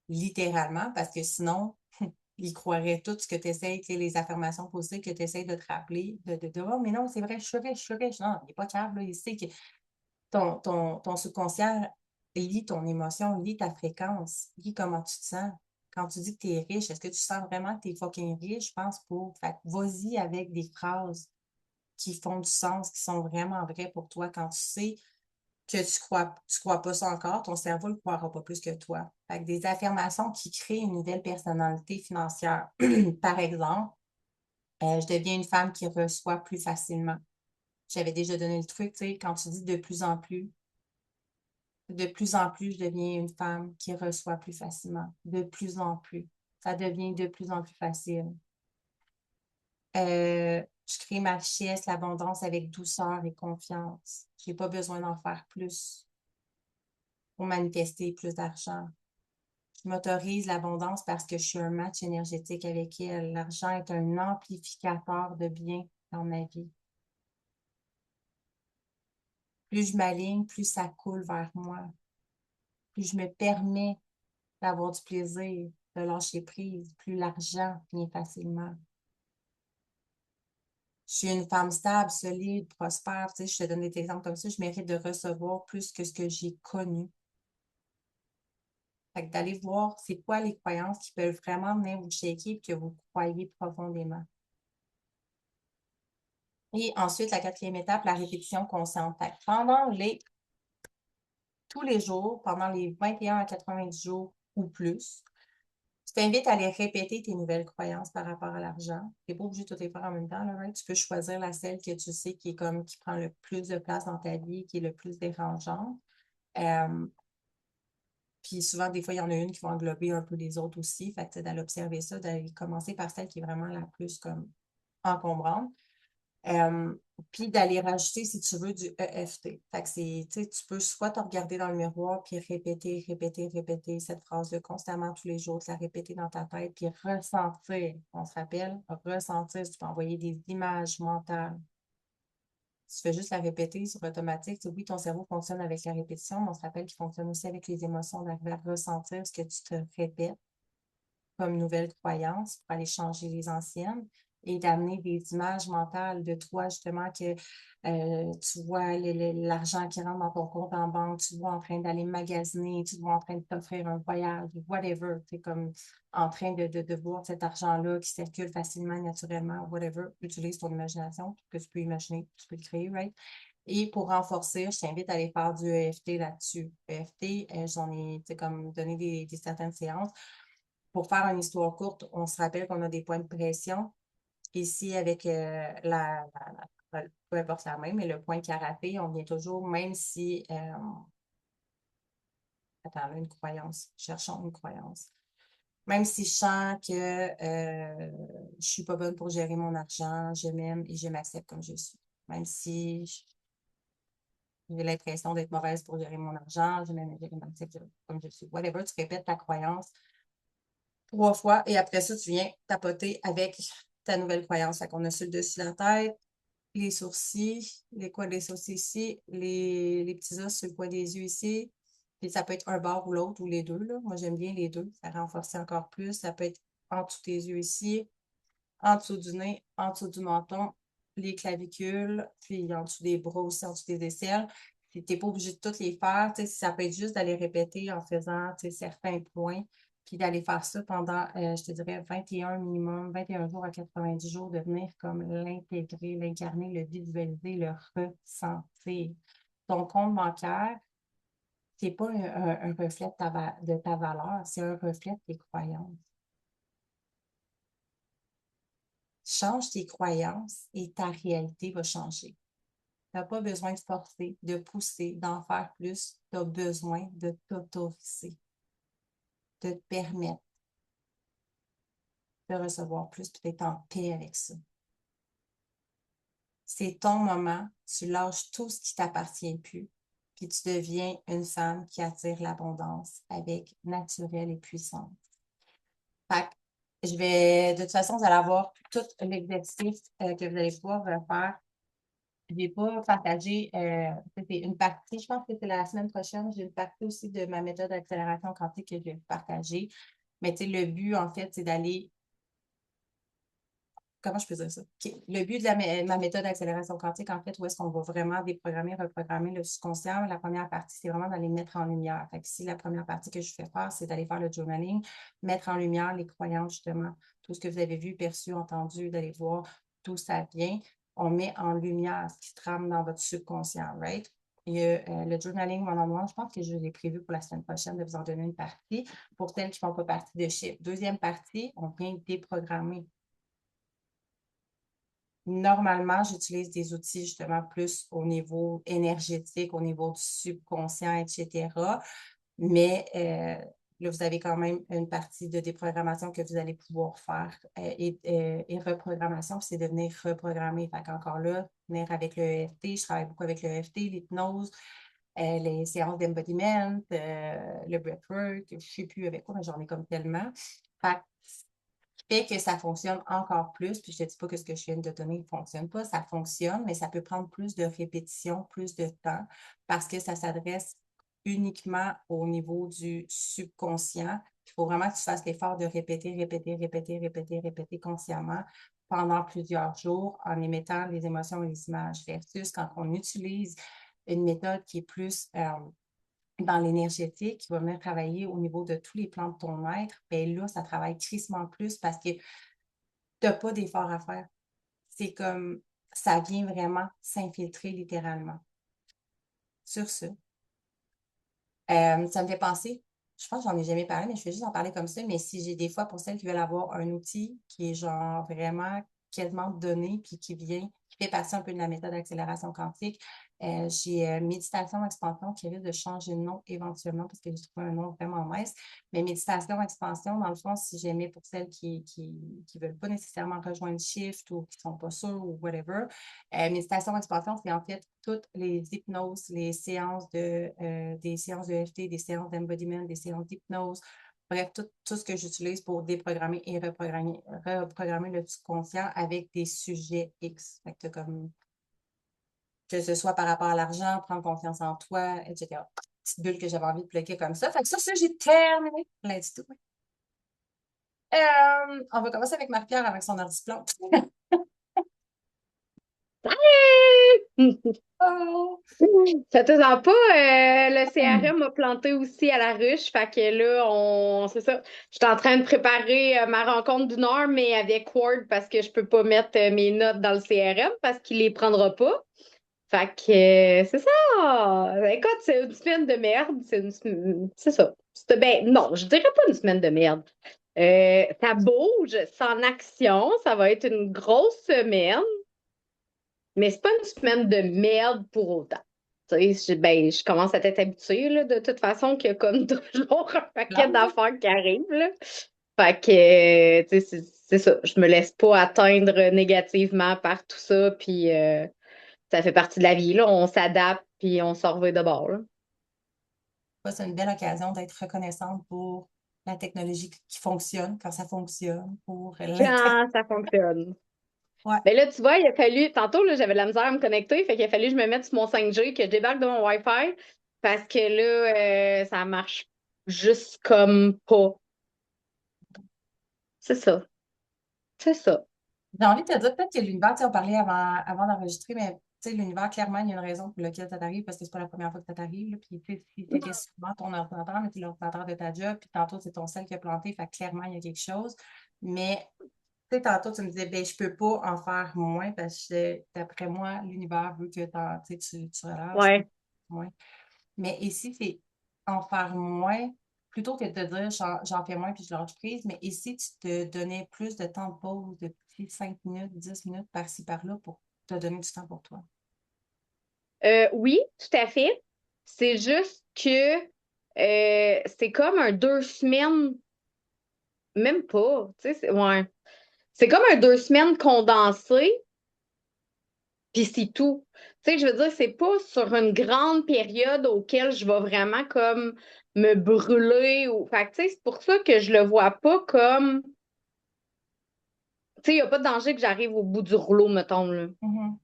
Littéralement, parce que sinon, il croirait tout ce que tu essaies, les affirmations positives que tu essaies de te rappeler, oh, mais non, c'est vrai, je suis riche, je suis riche. Non, il n'est pas capable, là, il sait que ton subconscient lit ton émotion, lit ta fréquence, lit comment tu te sens. Quand tu dis que tu es riche, est-ce que tu sens vraiment que tu es fucking riche? Je pense pas. Fait que vas-y avec des phrases qui font du sens, qui sont vraiment vraies pour toi. Quand tu sais que tu crois pas ça encore, ton cerveau ne le croira pas plus que toi. Fait que des affirmations qui créent une nouvelle personnalité financière. Par exemple, je deviens une femme qui reçoit plus facilement. J'avais déjà donné le truc, tu sais, quand tu dis de plus en plus, je deviens une femme qui reçoit plus facilement. De plus en plus. Ça devient de plus en plus facile. Je crée ma richesse, l'abondance avec douceur et confiance. Je n'ai pas besoin d'en faire plus pour manifester plus d'argent. Je m'autorise l'abondance parce que je suis un match énergétique avec elle. L'argent est un amplificateur de bien dans ma vie. Plus je m'aligne, plus ça coule vers moi. Plus je me permets d'avoir du plaisir, de lâcher prise, plus l'argent vient facilement. Je suis une femme stable, solide, prospère. Tu sais, je te donne des exemples comme ça. Je mérite de recevoir plus que ce que j'ai connu. Fait que d'aller voir c'est quoi les croyances qui peuvent vraiment venir vous shaker et que vous croyez profondément. Et ensuite, la quatrième étape, la répétition consciente. Fait que tous les jours, pendant les 21 à 90 jours ou plus, je t'invite à aller répéter tes nouvelles croyances par rapport à l'argent. Tu n'es pas obligé de tout les faire en même temps, là, right? Tu peux choisir la celle que tu sais qui est comme qui prend le plus de place dans ta vie, qui est le plus dérangeante. Euh, Puis souvent, des fois, il y en a une qui va englober un peu les autres aussi. Fait que d'aller observer ça, d'aller commencer par celle qui est vraiment la plus comme encombrante. Euh, Puis d'aller rajouter, si tu veux, du EFT. Fait que c'est, tu sais, tu peux soit te regarder dans le miroir, puis répéter, répéter, répéter cette phrase-là constamment tous les jours, te la répéter dans ta tête, puis ressentir. On se rappelle, ressentir, tu peux envoyer des images mentales. Tu fais juste la répéter sur automatique. Oui, ton cerveau fonctionne avec la répétition, mais on se rappelle qu'il fonctionne aussi avec les émotions, d'arriver à ressentir ce que tu te répètes comme nouvelle croyance pour aller changer les anciennes et d'amener des images mentales de toi, justement, que tu vois l'argent qui rentre dans ton compte en banque, tu vois en train d'aller magasiner, tu vois en train de t'offrir un voyage, whatever. Tu es comme en train de voir cet argent-là qui circule facilement, naturellement, whatever. Utilise ton imagination, que tu peux imaginer, tu peux le créer, right? Et pour renforcer, je t'invite à aller faire du EFT là-dessus. EFT, j'en ai comme donné des certaines séances. Pour faire une histoire courte, on se rappelle qu'on a des points de pression. Ici, avec peu importe la main, mais le point karaté, on vient toujours, même si, attends, là, une croyance, cherchons une croyance. Même si je sens que je suis pas bonne pour gérer mon argent, je m'aime et je m'accepte comme je suis. Même si j'ai l'impression d'être mauvaise pour gérer mon argent, je m'aime et je m'accepte comme je suis. Whatever, tu répètes ta croyance 3 fois et après ça, tu viens tapoter avec ta nouvelle croyance. Fait qu'on a sur le dessus de la tête, les sourcils, les coins des sourcils ici, les petits os sur le coin des yeux ici. Puis ça peut être un bord ou l'autre ou les deux, là. Moi, j'aime bien les deux. Ça renforce encore plus. Ça peut être en dessous des yeux ici, en dessous du nez, en dessous du menton, les clavicules, puis en dessous des bras aussi, en dessous des aisselles. Puis t'es pas obligé de toutes les faire. Tu sais, ça peut être juste d'aller répéter en faisant certains points, puis d'aller faire ça pendant, je te dirais, 21 minimum, 21 jours à 90 jours, de venir comme l'intégrer, l'incarner, le visualiser, le ressentir. Ton compte bancaire, c'est pas un reflet de ta valeur, c'est un reflet de tes croyances. Change tes croyances et ta réalité va changer. Tu n'as pas besoin de forcer, de pousser, d'en faire plus. Tu as besoin de t'autoriser, de te permettre de recevoir plus et d'être en paix avec ça. C'est ton moment, tu lâches tout ce qui ne t'appartient plus, puis tu deviens une femme qui attire l'abondance avec naturel et puissante. Fait que je vais, de toute façon, vous allez avoir tout l'exercice que vous allez pouvoir faire. Je n'ai pas partagé, c'est une partie, je pense que c'est la semaine prochaine, j'ai une partie aussi de ma méthode d'accélération quantique que je vais partager. Mais tu sais, le but, en fait, c'est d'aller, comment je peux dire ça? OK. Le but de ma méthode d'accélération quantique, en fait, où est-ce qu'on va vraiment déprogrammer, reprogrammer le subconscient, la première partie, c'est vraiment d'aller mettre en lumière. Fait que si la première partie que je fais faire, c'est d'aller faire le journaling, mettre en lumière les croyances, justement, tout ce que vous avez vu, perçu, entendu, d'aller voir d'où ça vient. On met en lumière ce qui se trame dans votre subconscient, right? Il y a le journaling one-on-one, je pense que je l'ai prévu pour la semaine prochaine de vous en donner une partie pour celles qui ne font pas partie de chiffres. Deuxième partie, on vient déprogrammer. Normalement, j'utilise des outils justement plus au niveau énergétique, au niveau du subconscient, etc. Mais là, vous avez quand même une partie de déprogrammation que vous allez pouvoir faire et reprogrammation, puis c'est de venir reprogrammer. Fait qu'encore là, venir avec le EFT, je travaille beaucoup avec le EFT, l'hypnose, les séances d'embodiment, le breathwork, je ne sais plus avec quoi, mais j'en ai comme tellement. Fait fait que ça fonctionne encore plus. Puis je ne te dis pas que ce que je viens de te donner ne fonctionne pas. Ça fonctionne, mais ça peut prendre plus de répétitions, plus de temps parce que ça s'adresse uniquement au niveau du subconscient. Il faut vraiment que tu fasses l'effort de répéter, répéter, répéter, répéter, répéter consciemment pendant plusieurs jours en émettant les émotions et les images. Versus quand on utilise une méthode qui est plus dans l'énergétique, qui va venir travailler au niveau de tous les plans de ton être, bien là, ça travaille crissement plus parce que tu n'as pas d'effort à faire. C'est comme, ça vient vraiment s'infiltrer littéralement. Sur ce, ça me fait penser, je pense que j'en ai jamais parlé, mais je vais juste en parler comme ça, mais si j'ai des fois, pour celles qui veulent avoir un outil qui est genre vraiment quasiment donné, puis qui vient, qui fait partie un peu de la méthode d'accélération quantique, j'ai méditation expansion qui risque de changer de nom éventuellement parce que j'ai trouvé un nom vraiment mince. Mais méditation expansion, dans le fond, si j'aimais pour celles qui veulent pas nécessairement rejoindre Shift ou qui sont pas sûres ou whatever, méditation expansion, c'est en fait toutes les hypnoses, les séances des séances de EFT, des séances d'embodiment, des séances d'hypnose. Bref, tout ce que j'utilise pour déprogrammer et reprogrammer le subconscient avec des sujets X. Fait que comme que ce soit par rapport à l'argent, prendre confiance en toi, etc. Petite bulle que j'avais envie de bloquer comme ça. Fait que ça, j'ai terminé l'institut. On va commencer avec Marie-Pierre avec son ordi-plomb. Oh! Faites-en pas, le CRM m'a planté aussi à la ruche. Fait que là, c'est ça. Je suis en train de préparer ma rencontre d'une heure, mais avec Word parce que je peux pas mettre mes notes dans le CRM parce qu'il les prendra pas. Fait que c'est ça. Écoute, c'est une semaine de merde. C'est ça. Ben, non, je dirais pas une semaine de merde. Ça bouge, c'est en action. Ça va être une grosse semaine. Mais c'est pas une semaine de merde pour autant. Tu sais, je commence à être habituée, là, de toute façon, qu'il y a comme toujours un paquet Blanche. d'affaires qui arrivent, là. Fait que, tu sais, c'est ça. Je me laisse pas atteindre négativement par tout ça, puis ça fait partie de la vie, là. On s'adapte, puis on s'en remet de bord, là. C'est une belle occasion d'être reconnaissante pour la technologie qui fonctionne, quand ça fonctionne, pour l'intérêt. Quand ça fonctionne. Ouais. Mais là, tu vois, il a fallu, tantôt, là, j'avais de la misère à me connecter, fait qu'il a fallu que je me mette sur mon 5G, que je débarque de mon Wi-Fi, parce que là, ça marche juste comme pas. C'est ça. C'est ça. J'ai envie de te dire peut-être que l'univers, tu sais, on parlait avant d'enregistrer, mais tu sais, l'univers, clairement, il y a une raison pour laquelle ça t'arrive, parce que c'est pas la première fois que ça t'arrive. Là. Puis, tu sais, si c'était souvent ton ordinateur, mais c'est l'ordinateur de ta job, puis tantôt, c'est ton sel qui a planté, fait que clairement, il y a quelque chose. Mais, tu sais, tantôt, tu me disais, ben, je peux pas en faire moins, parce que d'après moi, l'univers veut que tu relâches Ouais. moins. Mais ici, c'est en faire moins, plutôt que de te dire j'en fais moins puis je lâche prise, mais ici, tu te donnais plus de temps de pause, de petits 5 minutes, 10 minutes par-ci, par-là pour te donner du temps pour toi. Oui, tout à fait. C'est juste que c'est comme un 2 semaines, même pas. Tu sais, ouais. C'est comme un 2 semaines condensé, puis c'est tout. Tu sais, je veux dire, c'est pas sur une grande période auquel je vais vraiment comme me brûler ou. Fait que, tu sais, c'est pour ça que je le vois pas comme. Tu sais, il n'y a pas de danger que j'arrive au bout du rouleau, mettons, là. Mhm.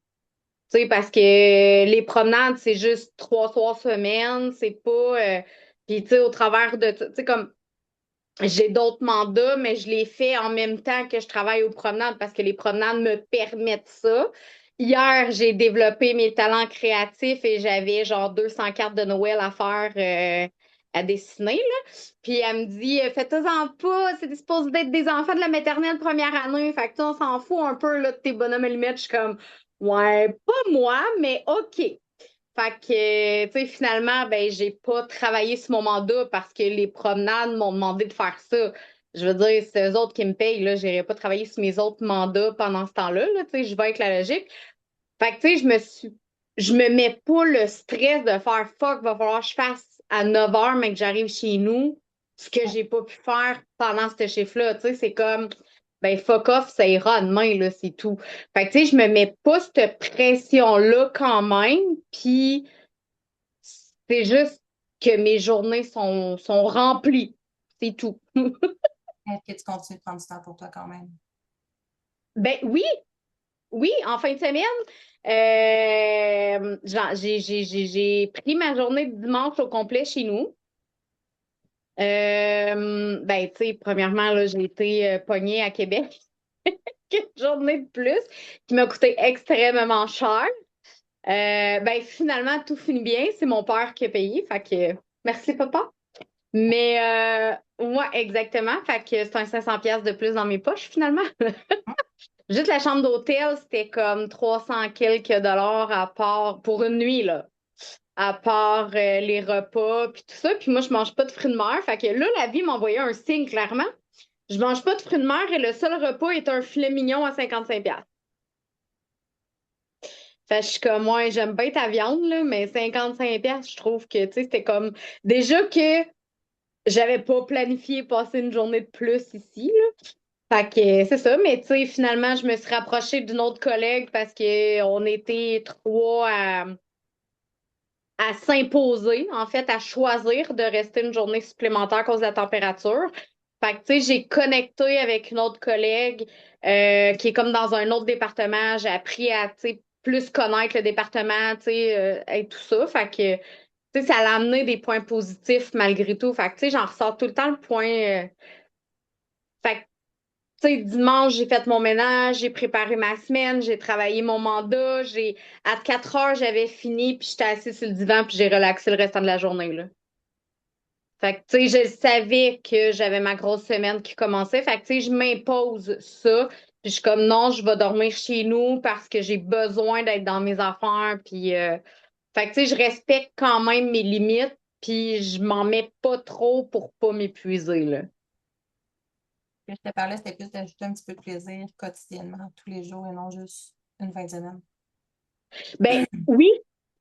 Tu sais, parce que les promenades, c'est juste 3 soirs semaine, c'est pas. Puis, tu sais, au travers de. Tu sais, comme. J'ai d'autres mandats, mais je les fais en même temps que je travaille aux promenades parce que les promenades me permettent ça. Hier, j'ai développé mes talents créatifs et j'avais genre 200 cartes de Noël à faire, à dessiner, là. Puis elle me dit, faites-en pas, c'est supposé d'être des enfants de la maternelle première année. Fait que tu sais, on s'en fout un peu là, de tes bonhommes allumettes. Je suis comme, ouais, pas moi, mais OK. Fait que, tu sais, finalement, ben, j'ai pas travaillé sur mon mandat parce que les promenades m'ont demandé de faire ça. Je veux dire, c'est eux autres qui me payent, là. J'irai pas travailler sur mes autres mandats pendant ce temps-là, là. Tu sais, je vais avec la logique. Fait que, tu sais, je me mets pas le stress de faire fuck, va falloir que je fasse à 9 heures, mais que j'arrive chez nous, ce que j'ai pas pu faire pendant ce chiffre-là. Tu sais, c'est comme, ben, fuck off, ça ira demain, là, c'est tout. Fait que, tu sais, je me mets pas cette pression-là quand même, puis C'est juste que mes journées sont remplies. C'est tout. Est-ce que tu continues de prendre du temps pour toi quand même? Ben oui, oui, en fin de semaine, j'ai pris ma journée de dimanche au complet chez nous. Ben, tu sais, premièrement, là, j'ai été pognée à Québec. Une journée de plus qui m'a coûté extrêmement cher. Ben, finalement, tout finit bien. C'est mon père qui a payé. Fait que merci, papa. Mais, ouais, exactement. Fait que c'est un 500 pièces de plus dans mes poches, finalement. Juste la chambre d'hôtel, c'était comme 300 quelques dollars à part pour une nuit, là. À part les repas, puis tout ça. Puis moi, je mange pas de fruits de mer. Fait que là, la vie m'a envoyé un signe, clairement. Je mange pas de fruits de mer et le seul repas est un filet mignon à 55 pièces. Fait que je suis comme, moi, j'aime bien ta viande, là, mais 55 pièces, je trouve que, tu sais, c'était comme... Déjà que j'avais pas planifié passer une journée de plus ici, là. Fait que c'est ça, mais tu sais, finalement, je me suis rapprochée d'une autre collègue parce qu'on était trois à s'imposer, en fait, à choisir de rester une journée supplémentaire à cause de la température. Fait que, tu sais, j'ai connecté avec une autre collègue qui est comme dans un autre département. J'ai appris à, tu sais, plus connaître le département, tu sais, et tout ça. Fait que, tu sais, ça a amené des points positifs malgré tout. Fait que, tu sais, j'en ressors tout le temps le point. Fait que, tu sais, dimanche, j'ai fait mon ménage, j'ai préparé ma semaine, j'ai travaillé mon mandat, à 4 heures, j'avais fini, puis j'étais assise sur le divan, puis j'ai relaxé le restant de la journée, là. Fait que, tu sais, je savais que j'avais ma grosse semaine qui commençait. Fait que, tu sais, je m'impose ça. Puis je suis comme, non, je vais dormir chez nous parce que j'ai besoin d'être dans mes affaires. Puis, fait que, tu sais, je respecte quand même mes limites. Puis je m'en mets pas trop pour pas m'épuiser, là. Ce que je te parlais, c'était plus d'ajouter un petit peu de plaisir quotidiennement, tous les jours et non juste une fin de semaine. Ben oui,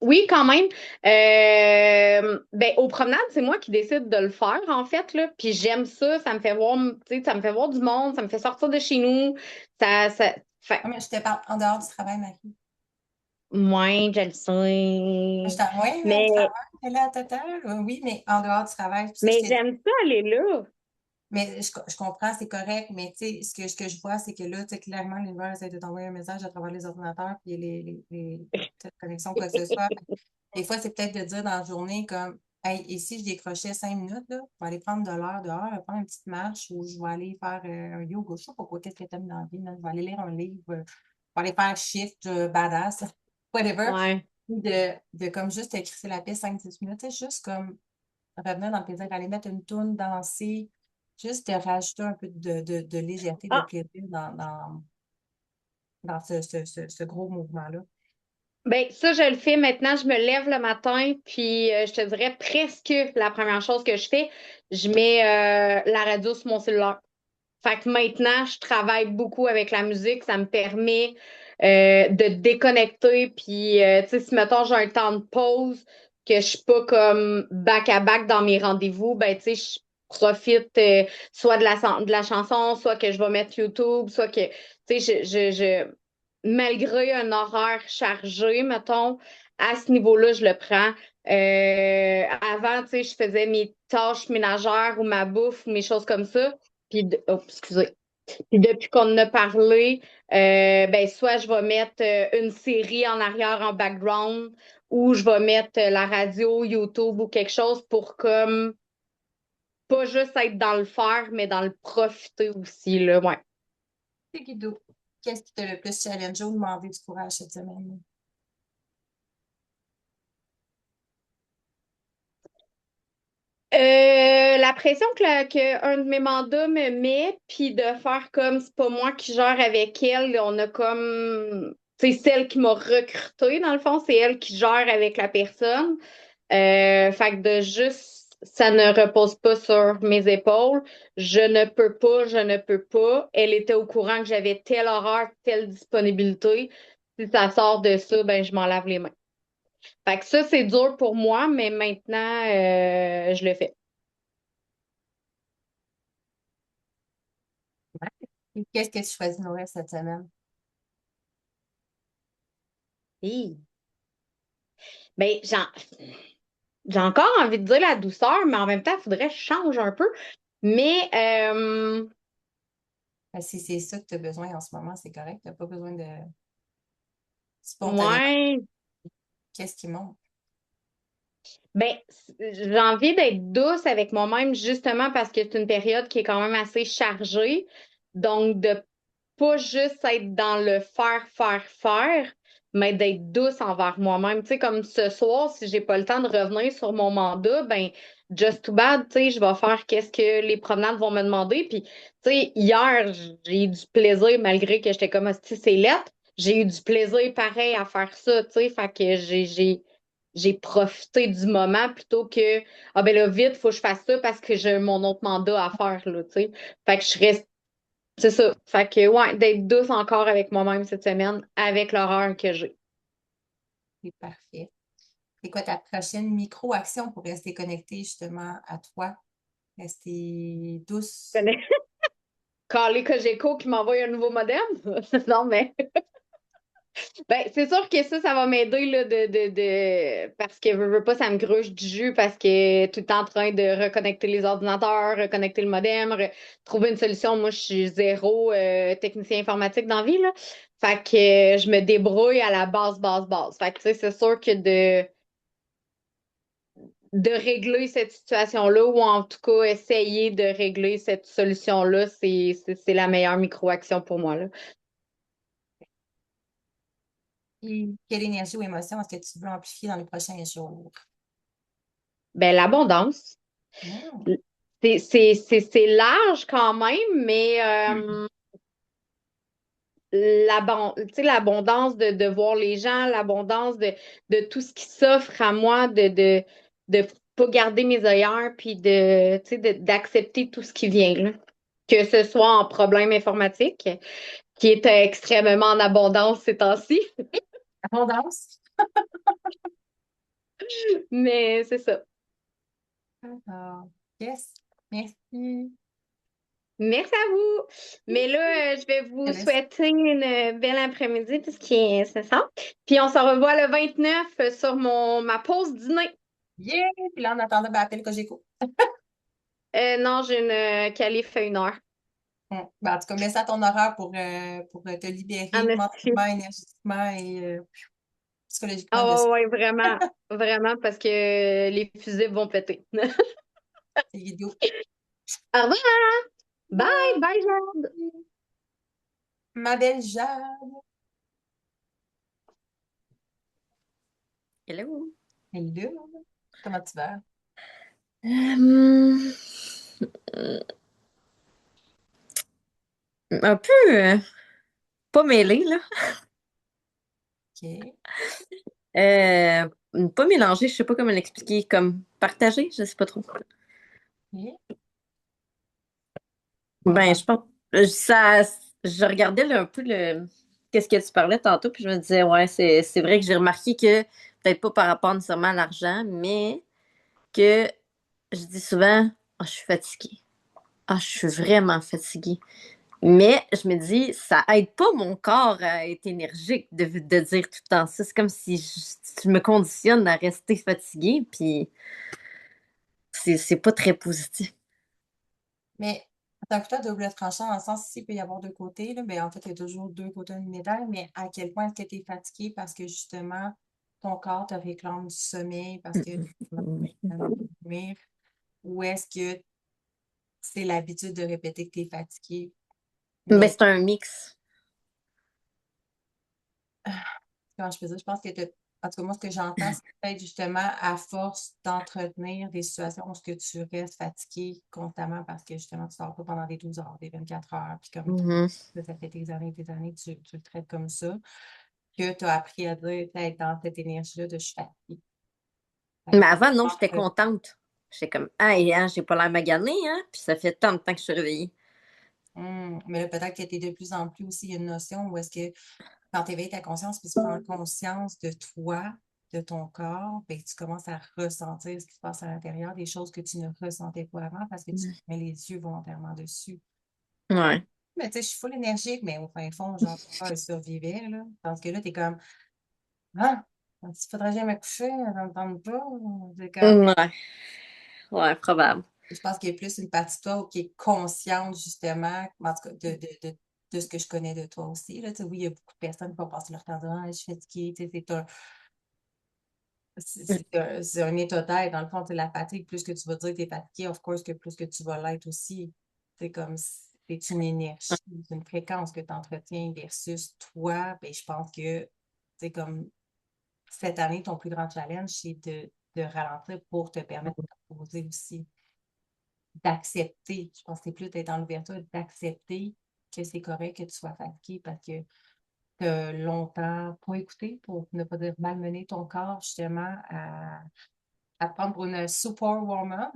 oui, quand même. Ben, aux promenades, c'est moi qui décide de le faire, en fait, là. Puis j'aime ça, ça me fait voir, tu sais, ça me fait voir du monde, ça me fait sortir de chez nous. Fait, Ah, mais je te parle en dehors du travail, Marie. moins, je le sais. Oui, mais le Mais, travail, c'est là, total. Oui, mais en dehors du travail, c'est ça, mais j'aime ça aller là. mais je comprends, c'est correct, mais tu sais, ce que je vois, c'est que là, tu sais, clairement, l'univers essaie de t'envoyer un message à travers les ordinateurs puis les connexions, quoi que ce soit. Des fois, c'est peut-être de dire dans la journée comme, hey, ici, je décrochais 5 minutes, là, je vais aller prendre de l'air dehors, je vais prendre une petite marche ou je vais aller faire un yoga. Je sais pas pourquoi, qu'est-ce que tu aimes dans la vie, là. Je vais aller lire un livre, je vais aller faire shift, badass, whatever. Ouais. De comme juste écrire la paix 5-10 minutes, tu sais, juste comme revenir dans le plaisir, aller mettre une toune, danser, juste de rajouter un peu de légèreté, de Ah, plaisir dans ce gros mouvement-là. ben ça, je le fais maintenant. Je me lève le matin, puis je te dirais presque la première chose que je fais, je mets la radio sur mon cellulaire. Fait que maintenant, je travaille beaucoup avec la musique. Ça me permet de déconnecter. Puis, tu sais, si mettons, j'ai un temps de pause, que je suis pas comme back-à-back dans mes rendez-vous, ben, tu sais, je profite soit de la chanson, soit que je vais mettre YouTube, soit que, tu sais, malgré un horaire chargé, mettons, à ce niveau-là, je le prends. Avant, tu sais, je faisais mes tâches ménagères ou ma bouffe ou mes choses comme ça. Oh, excusez. Puis depuis qu'on en a parlé, ben soit je vais mettre une série en arrière en background ou je vais mettre la radio, YouTube ou quelque chose pour comme pas juste être dans le faire, mais dans le profiter aussi, là, ouais. C'est Guido. Qu'est-ce qui t'a le plus challengé ou demandé du courage cette semaine? La pression que un de mes mandats me met, puis de faire comme c'est pas moi qui gère avec elle, on a comme, c'est celle qui m'a recrutée, dans le fond, c'est elle qui gère avec la personne. Fait que de juste, ça ne repose pas sur mes épaules. Je ne peux pas, je ne peux pas. Elle était au courant que j'avais tel horaire, telle disponibilité. Si ça sort de ça, ben je m'en lave les mains. Fait que ça, c'est dur pour moi, mais maintenant, je le fais. Et qu'est-ce que tu choisis de nourrir cette semaine? Hi. Ben, genre, j'ai encore envie de dire la douceur, mais en même temps, il faudrait que je change un peu. Mais Si c'est ça que tu as besoin en ce moment, c'est correct. Tu n'as pas besoin de spontanément. ouais, Qu'est-ce qui monte? ben, j'ai envie d'être douce avec moi-même justement parce que c'est une période qui est quand même assez chargée. Donc, de pas juste être dans le faire, faire, faire, mais d'être douce envers moi-même. Tu sais, comme ce soir, si j'ai pas le temps de revenir sur mon mandat, ben, just too bad, tu sais, je vais faire qu'est-ce que les promenades vont me demander. Puis, tu sais, hier, j'ai eu du plaisir malgré que j'étais comme, si c'est lettre, j'ai eu du plaisir pareil à faire ça, tu sais, fait que j'ai profité du moment plutôt que, ah ben là, vite, faut que je fasse ça parce que j'ai mon autre mandat à faire, là, tu sais. Fait que je reste c'est ça. Fait que, ouais, d'être douce encore avec moi-même cette semaine, avec l'horreur que j'ai. C'est parfait. C'est quoi ta prochaine micro-action pour rester connecté justement à toi? Rester douce. Connais- Carly Cogeco qui m'envoie un nouveau modem? Non, mais. Ben, c'est sûr que ça va m'aider, là, parce que, veux pas, ça me gruge du jus parce que tout le temps en train de reconnecter les ordinateurs, reconnecter le modem, trouver une solution. Moi, je suis zéro technicien informatique dans la vie, là. Fait que je me débrouille à la base, base, base. Fait que, tu sais, c'est sûr que de régler cette situation-là ou en tout cas essayer de régler cette solution-là, c'est la meilleure micro-action pour moi, là. Et quelle énergie ou émotion est-ce que tu veux amplifier dans les prochains jours? Ben, l'abondance. Hmm. C'est large quand même, mais tu sais, l'abondance de voir les gens, l'abondance de tout ce qui s'offre à moi, de pas garder mes œillères, puis tu sais, d'accepter tout ce qui vient, là. Que ce soit en problème informatique, qui est extrêmement en abondance ces temps-ci. Abondance. Mais c'est ça. Ah, yes. Merci. Merci à vous. Mais là, je vais Je vous te laisse. souhaiter une belle après-midi, tout ce qui est incessant. Puis on se revoit le 29 sur ma pause dîner. Yeah! Puis là, en attendant, ben, appelle Cogeco. Non, j'ai une qualif à 1 heure. Ben, en tout cas, mets ça à ton horaire pour te En libérer esti. mentalement, énergétiquement et psychologiquement de Ah ça. ouais, vraiment. Vraiment, parce que les fusibles vont péter. C'est idiot. Au revoir. Bye. Bye! Bye, Jade. Ma belle Jade. Hello. Hello! Comment tu vas? Euh, un peu pas mêlé, là. OK. Euh, pas mélangé, je sais pas comment l'expliquer, comme partagé, je sais pas trop. OK. Ben, Comment? je pense ça je regardais là, un peu le qu'est-ce que tu parlais tantôt, puis je me disais ouais, c'est vrai que j'ai remarqué que peut-être pas par rapport nécessairement à l'argent, mais que je dis souvent ah, je suis fatiguée. Ah, je suis vraiment fatiguée. Mais je me dis, ça aide pas mon corps à être énergique de dire tout le temps ça. C'est comme si je me conditionne à rester fatiguée, puis c'est pas très positif. Mais c'est un couteau à double tranchant dans le sens s'il peut y avoir deux côtés, là, ben, en fait, il y a toujours deux côtés d'une médaille, mais à quel point est-ce que tu es fatigué parce que justement, ton corps te réclame du sommeil parce que dormir, ou est-ce que c'est l'habitude de répéter que tu es fatigué? Ben, Mais c'est un mix. comment je peux dire, je pense que en tout cas, moi, ce que j'entends, c'est peut-être justement à force d'entretenir des situations où ce que tu restes fatigué constamment parce que justement, tu ne dors pas pendant des 12 heures, des 24 heures, puis comme Mhm. ça fait des années que tu le traites comme ça, que tu as appris à dire, peut-être dans cette énergie-là de je suis fatiguée. Fait Mais que avant, non, j'étais entre- contente. J'étais comme, ah, hein, j'ai pas l'air maganée, hein? Puis ça fait tant de temps que je suis réveillée. Mais là, peut-être que tu es de plus en plus aussi, il y a une notion où est-ce que quand tu éveilles ta conscience, puis tu prends conscience de toi, de ton corps, puis tu commences à ressentir ce qui se passe à l'intérieur, des choses que tu ne ressentais pas avant parce que tu mets les yeux volontairement dessus. Ouais. Mais tu sais, je suis full énergique, mais au fin fond, genre, je survivais, là. Parce que là, t'es comme, ah, Il faudrait jamais coucher, ça me tente pas. C'est comme, Ouais, probable. je pense qu'il y a plus une partie de toi qui est consciente, justement, en tout cas, de ce que je connais de toi aussi. Là. Tu sais, oui, il y a beaucoup de personnes qui vont passer leur temps à dire, ah, je suis fatiguée. Tu sais, c'est un état d'être. Dans le fond, c'est la fatigue. Plus que tu vas dire que tu es fatigué, of course, que plus que tu vas l'être aussi. C'est comme, c'est une énergie, c'est une fréquence que tu entretiens versus toi. Ben, je pense que, c'est comme, cette année, ton plus grand challenge, c'est de ralentir pour te permettre de te reposer aussi. D'accepter. Je pense que c'est plus d'être dans l'ouverture, d'accepter que c'est correct que tu sois fatigué parce que tu as longtemps pas écouté, pour ne pas dire malmener ton corps, justement, à prendre pour une superwoman,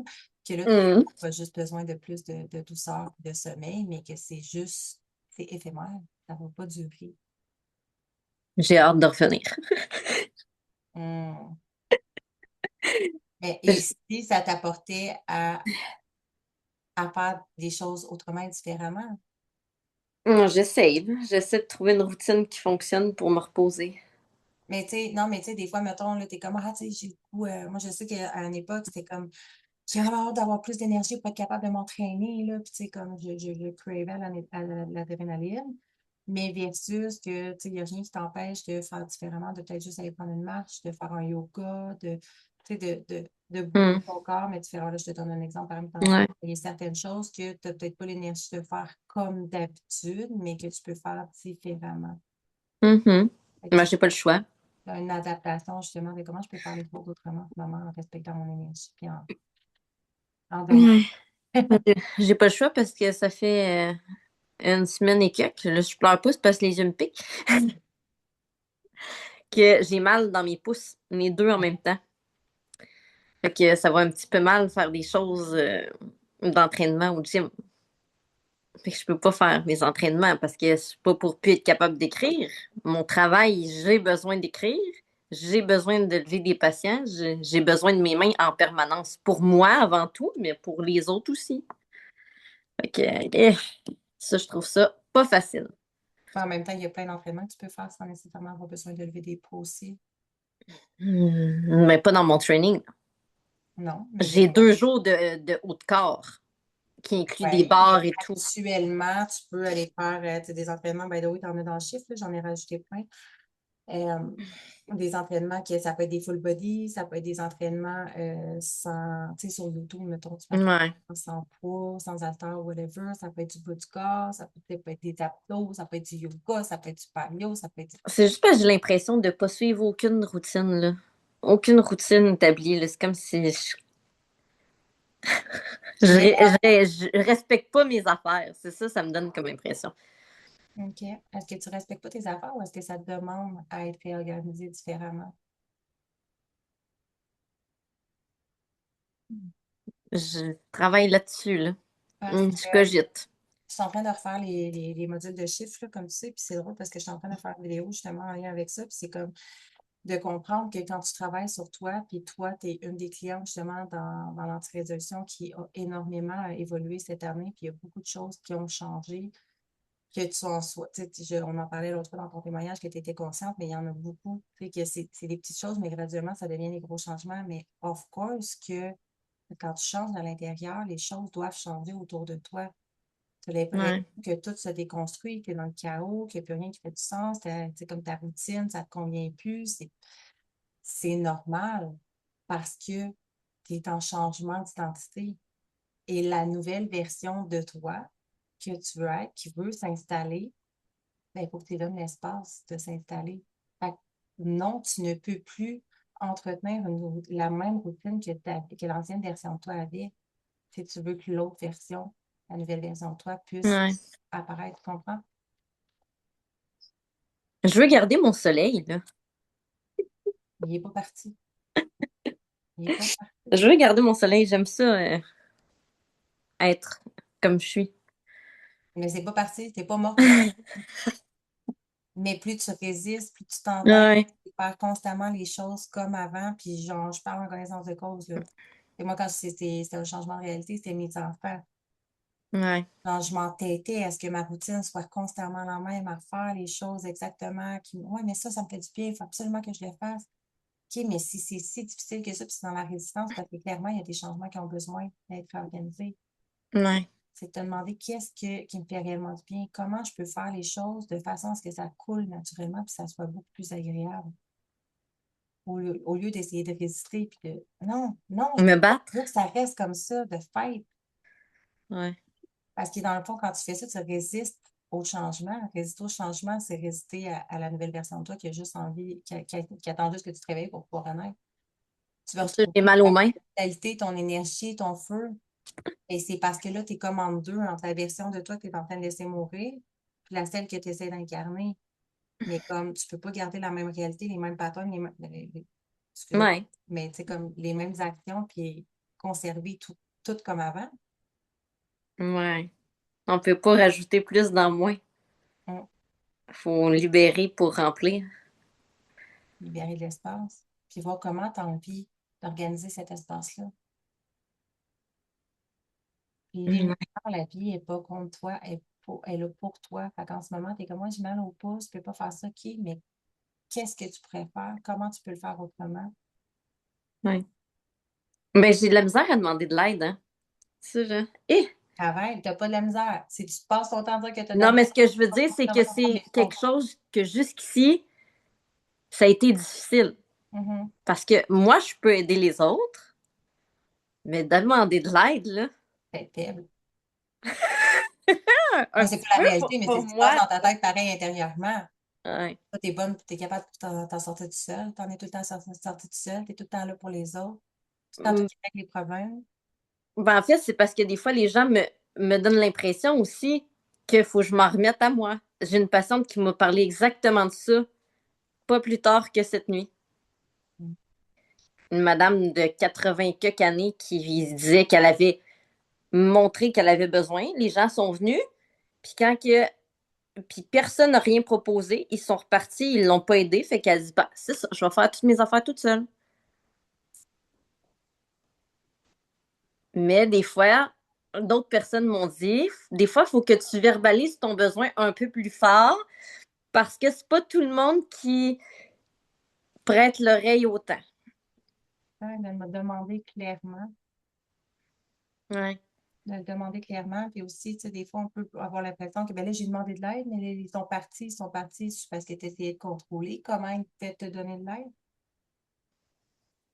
que là, tu Mm. as juste besoin de plus de douceur, de sommeil, mais que c'est juste, c'est éphémère. Ça ne va pas durer. J'ai hâte de revenir. Hum. Et si ça t'apportait à faire des choses autrement et différemment? J'essaie, là. J'essaie de trouver une routine qui fonctionne pour me reposer. Mais tu sais, non, mais tu sais, des fois, mettons, là, t'es comme, ah, tu sais, j'ai le goût, moi, je sais qu'à une époque, c'était comme, j'ai vraiment hâte d'avoir plus d'énergie pour être capable de m'entraîner, là, puis tu sais, comme, je cravais l'adrénaline, mais versus que, tu sais, il n'y a rien qui t'empêche de faire différemment, de peut-être juste aller prendre une marche, de faire un yoga, tu sais, de bouger Mm. ton corps, mais différent. Là, je te donne un exemple, par exemple, Ouais. il y a certaines choses que tu n'as peut-être pas l'énergie de faire comme d'habitude, mais que tu peux faire différemment. Mhm. Fait que Moi, j'ai pas le choix. une adaptation justement de comment je peux faire les choses autrement en ce moment en respectant mon énergie puis en donnant. Ouais. J'ai pas le choix parce que ça fait une semaine et quelques. Là, je pleure pas, c'est parce que les yeux me piquent. Que j'ai mal dans mes pouces, les deux en même temps. Fait que ça va un petit peu mal faire des choses d'entraînement au gym. Fait que je peux pas faire mes entraînements parce que c'est pas pour plus être capable d'écrire. Mon travail, j'ai besoin d'écrire. J'ai besoin de lever des patients. J'ai besoin de mes mains en permanence. Pour moi avant tout, mais pour les autres aussi. Fait que, ça, je trouve ça pas facile. En même temps, il y a plein d'entraînements que tu peux faire sans nécessairement avoir besoin de lever des poids aussi. Mais pas dans mon training. Non, mais J'ai 2 jours de haut de corps qui inclut des ouais, mais barres et tout. actuellement, tu peux aller faire tu sais, des entraînements. By the way, tu en as dans le chiffre, là, j'en ai rajouté plein. Euh, des entraînements ça peut être des full body, ça peut être des entraînements sans, tu sais, sur YouTube, mettons, tu fais Ouais. sans poids, sans haltère, whatever. Ça peut être du bas du corps, ça peut être des abdos, ça peut être du yoga, ça peut être du paleo, ça peut être C'est juste parce que j'ai l'impression de pas suivre aucune routine, là. Aucune routine établie, là. C'est comme si Mais, je respecte pas mes affaires. C'est ça, ça me donne comme impression. OK. Est-ce que tu respectes pas tes affaires ou est-ce que ça te demande à être réorganisé différemment? Je travaille là-dessus, là. Parce que Je cogite. je suis en train de refaire les modules de chiffres, là, comme tu sais, puis c'est drôle parce que je suis en train de faire une vidéo justement en lien avec ça, puis c'est comme de comprendre que quand tu travailles sur toi, puis toi, tu es une des clientes justement dans l'anti-résolution qui a énormément évolué cette année, puis il y a beaucoup de choses qui ont changé, que tu en sois, tu sais, on en parlait l'autre fois dans ton témoignage que tu étais consciente, mais il y en a beaucoup, tu sais, que c'est des petites choses, mais graduellement, ça devient des gros changements, mais of course que quand tu changes à l'intérieur, les choses doivent changer autour de toi. Tu as l'impression Ouais. que tout se déconstruit, que tu es dans le chaos, qu'il n'y a plus rien qui fait du sens, tu sais, comme ta routine, ça ne te convient plus, c'est normal parce que tu es en changement d'identité. Et la nouvelle version de toi que tu veux être, qui veut s'installer, ben, il faut que tu lui donnes l'espace de s'installer. Fait que non, tu ne peux plus entretenir la même routine que l'ancienne version de toi avait. Si tu veux que l'autre version, la nouvelle version de toi, puisse Ouais. apparaître, tu comprends? Je veux garder mon soleil, là. Il n'est pas parti. Il n'est pas parti. Je veux garder mon soleil. J'aime ça, être comme je suis. Mais c'est pas parti. Tu n'es pas mort pour ça. Mais plus tu résistes, plus tu t'entraînes Ouais. à faire constamment les choses comme avant. Puis genre, je parle en connaissance de cause, là. Et moi, quand c'était un changement de réalité, c'était mes enfants. Ouais. Genre, je m'entêtais à ce que ma routine soit constamment la même, à faire les choses exactement. Ouais, mais ça me fait du bien. Il faut absolument que je le fasse. OK, mais si c'est si difficile que ça, puis c'est dans la résistance, parce que clairement, il y a des changements qui ont besoin d'être organisés. Ouais. C'est de te demander qui me fait réellement du bien, comment je peux faire les choses de façon à ce que ça coule naturellement, puis ça soit beaucoup plus agréable. Au lieu d'essayer de résister, puis de non, non, Me battre. je veux que ça reste comme ça, de fait. Ouais. Parce que dans le fond, quand tu fais ça, tu résistes au changement. Résister au changement, c'est résister à la nouvelle version de toi qui a juste envie, qui attend juste que tu te réveilles pour pouvoir renaître. Tu vas Pour ça, j'ai retrouver mal aux ta mains. vitalité, ton énergie, ton feu. Et c'est parce que là, tu es comme en deux entre la version de toi que tu es en train de laisser mourir, puis la celle que tu essaies d'incarner. Mais comme tu peux pas garder la même réalité, les mêmes patterns, excuse-moi, Ouais. mais tu sais, comme les mêmes actions, puis conserver tout comme avant. Ouais. On peut pas rajouter plus dans moins. On Faut libérer pour remplir. libérer de l'espace, puis voir comment tu as envie d'organiser cet espace-là. Puis Ouais. la vie n'est pas contre toi, elle est là pour toi. Fait qu'en ce moment, tu es comme moi, j'ai mal au pouce, je peux pas faire ça, OK, mais qu'est-ce que tu pourrais faire? Comment tu peux le faire autrement? Ouais. Ben, j'ai de la misère à demander de l'aide, hein. Ça, là. Travail, tu n'as pas de la misère. Si tu passes ton temps à dire que tu as de la Non, mais misère, ce que je veux dire, c'est que mais c'est je quelque comprends. chose que jusqu'ici, ça a été difficile. Mhm. Parce que moi, je peux aider les autres, mais demander de l'aide, là, C'est faible. un Mais c'est petit pas la peu réalité, mais c'est pour ce qui se passe moi. dans ta tête pareil intérieurement. Ouais. Toi, t'es bonne, t'es capable de t'en sortir tout seul. T'en es tout le temps sorti tout seul. T'es tout le temps là pour les autres. Tout le temps, toi Mm, qui règles les problèmes. ben, en fait, c'est parce que des fois, les gens me donnent l'impression aussi qu'il faut que je m'en remette à moi. J'ai une patiente qui m'a parlé exactement de ça, pas plus tard que cette nuit. Mm. Une madame de 80 quelques années qui disait qu'elle avait montré qu'elle avait besoin. Les gens sont venus, puis puis personne n'a rien proposé, ils sont repartis, ils l'ont pas aidé, fait qu'elle dit, bah, c'est ça, je vais faire toutes mes affaires toute seule. Mais des fois, d'autres personnes m'ont dit, des fois, il faut que tu verbalises ton besoin un peu plus fort parce que c'est pas tout le monde qui prête l'oreille autant. Ouais, de me demander clairement. Ouais. De le demander clairement. Puis aussi, tu sais, des fois, on peut avoir l'impression que, ben là, j'ai demandé de l'aide, mais là, ils sont partis parce que tu essayais de contrôler comment ils pouvaient te donner de l'aide.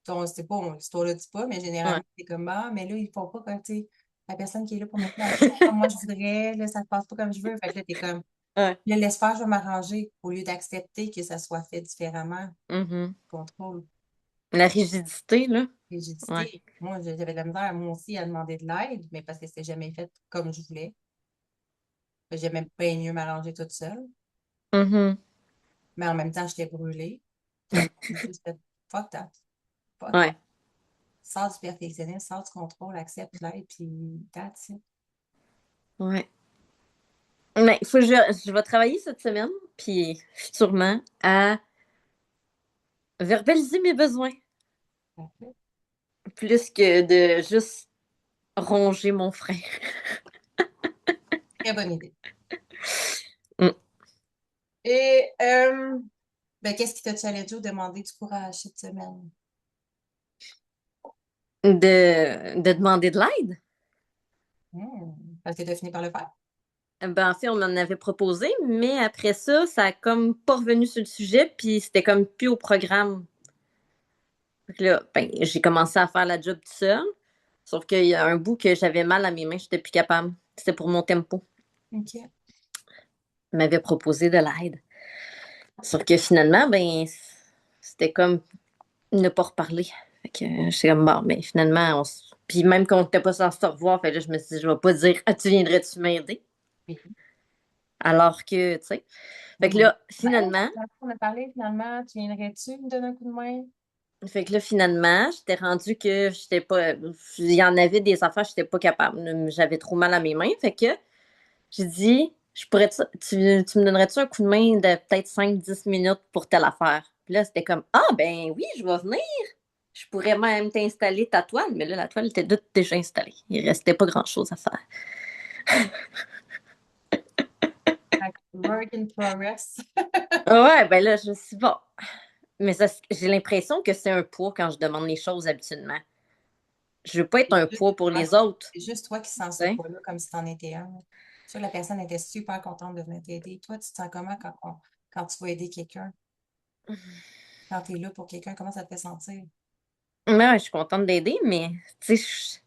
On sait pas, l'histoire ne le dit pas, mais Ouais. généralement, c'est comme, ah, mais là, ils font pas comme, tu sais, la personne qui est là pour m'aider, elle fait pas comme moi je voudrais, là, ça se passe pas comme je veux. Fait que là, t'es comme, Ouais. là, laisse faire, je vais m'arranger, au lieu d'accepter que ça soit fait différemment. Mhm. Contrôle, La rigidité, là. Ouais. rigidité. Moi, j'avais de la misère, moi aussi, à demander de l'aide, mais parce que c'était jamais fait comme je voulais. J'aimais bien mieux m'arranger toute seule. Mhm. Mais en même temps, j'étais brûlée. Fait que juste fait, fuck that. Fuck. Ouais. Sors du perfectionnisme, sors du contrôle, accepte l'aide, puis that's it. Ouais. Mais il faut que je vais travailler cette semaine, puis futurement, à verbaliser mes besoins, Parfait. plus que de juste ronger mon frein. Très bonne idée. Mm. Et ben, qu'est-ce qui t'a challengé ou demandé du courage cette semaine? De demander de l'aide. Parce que tu as fini par le faire. Ben, en fait, on m'en avait proposé, mais après ça, ça a comme pas revenu sur le sujet, puis c'était comme plus au programme. Fait que là, ben, j'ai commencé à faire la job tout seul, sauf qu'il y a un bout que j'avais mal à mes mains, j'étais plus capable. C'était pour mon tempo. OK. Il m'avait proposé de l'aide. Sauf que finalement, ben, c'était comme ne pas reparler. Fait que j'étais comme, bon, mais finalement, puis même qu'on n'était pas censé se revoir, fait que là, je me suis dit, je vais pas dire, ah, tu viendrais-tu m'aider? Oui. Alors que, tu sais. Fait que Mhm. là, finalement, On a parlé finalement, tu viendrais-tu me donner un coup de main? j'étais rendue que j'étais pas. Il y en avait des affaires, j'étais pas capable. J'avais trop mal à mes mains. Fait que j'ai dit, tu me donnerais-tu un coup de main de peut-être 5-10 minutes pour telle affaire? Puis là, c'était comme, ah, ben oui, je vais venir. Je pourrais même t'installer ta toile, mais là, la toile était déjà installée. Il restait pas grand-chose à faire. Like, work in progress. Ouais, ben là, je me suis dit, bon. Mais j'ai l'impression que c'est un poids quand je demande les choses habituellement. Je veux pas être C'est un juste poids pour toi les autres. c'est juste toi qui sens ce Tu sais? poids-là comme si t'en étais un. Tu la personne était super contente de venir t'aider. Toi, tu te sens comment quand tu vas aider quelqu'un? Quand tu es là pour quelqu'un, comment ça te fait sentir? Ouais, je suis contente d'aider, mais tu sais,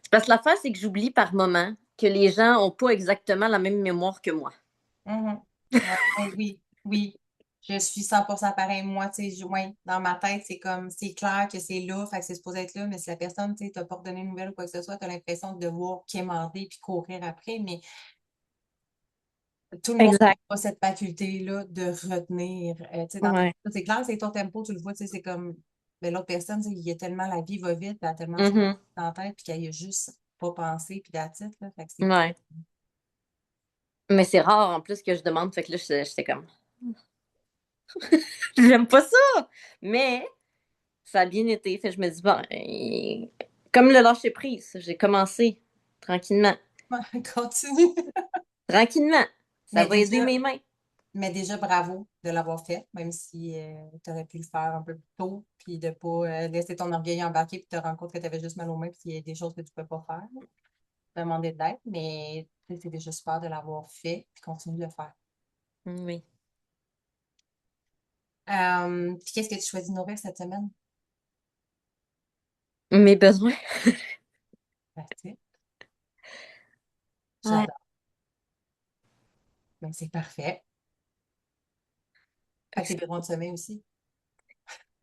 c'est parce que l'affaire, c'est que j'oublie par moment que les gens ont pas exactement la même mémoire que moi. Mhm. Ouais, ouais, oui, oui. Je suis 100% pareil. Moi, tu sais, ouais, dans ma tête, c'est comme, c'est clair que c'est là, fait que c'est supposé être là, mais si la personne, tu sais, t'a pas redonné de nouvelles ou quoi que ce soit, t'as l'impression de devoir quémander puis courir après, mais tout le monde n'a Exact. pas cette faculté-là de retenir. Tu sais, dans ton Ouais. c'est clair, c'est ton tempo, tu le vois, tu sais, c'est comme, mais l'autre personne, tu sais, il y a tellement, la vie va vite, elle a tellement de choses Mhm. dans la tête, puis qu'elle y a juste pas pensé, puis that's it, là, fait que c'est, Ouais. Mais c'est rare en plus que je demande, fait que là, j'étais comme, j'aime pas ça! Mais ça a bien été, fait que je me dis, bon, comme le lâcher prise, j'ai commencé tranquillement. continue. Tranquillement. Ça Mais va aider déjà, mes mains. Mais déjà, bravo de l'avoir fait, même si tu aurais pu le faire un peu plus tôt, puis de ne pas laisser ton orgueil embarquer, puis te rendre compte que tu avais juste mal aux mains, puis qu'il y a des choses que tu ne peux pas faire. Demander de l'aide, mais tu sais, c'est déjà super de l'avoir fait, puis continue de le faire. Oui. Puis qu'est-ce que tu choisis de nourrir cette semaine? Mes besoins. Parfait. Ouais. J'adore. Ben, c'est parfait. Fait Fait que que tes besoins de sommeil aussi.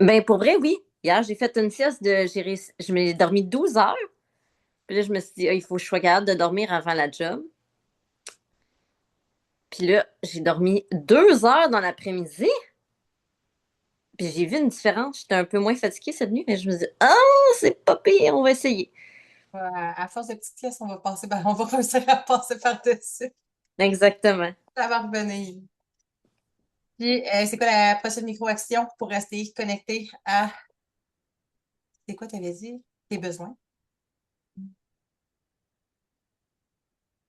ben, pour vrai, oui. Hier, j'ai fait une sieste je m'ai dormi 12 heures. Puis là, je me suis dit, ah, il faut que je sois capable de dormir avant la job. Puis là, j'ai dormi 2 heures dans l'après-midi. Puis j'ai vu une différence. J'étais un peu moins fatiguée cette nuit, mais je me dis, ah, c'est pas pire, on va essayer. À force de petites pièces, on va réussir à passer par-dessus. Exactement. Ça va revenir. Puis, c'est quoi la prochaine micro-action pour rester connecté à c'est quoi, t'avais dit? Tes besoins.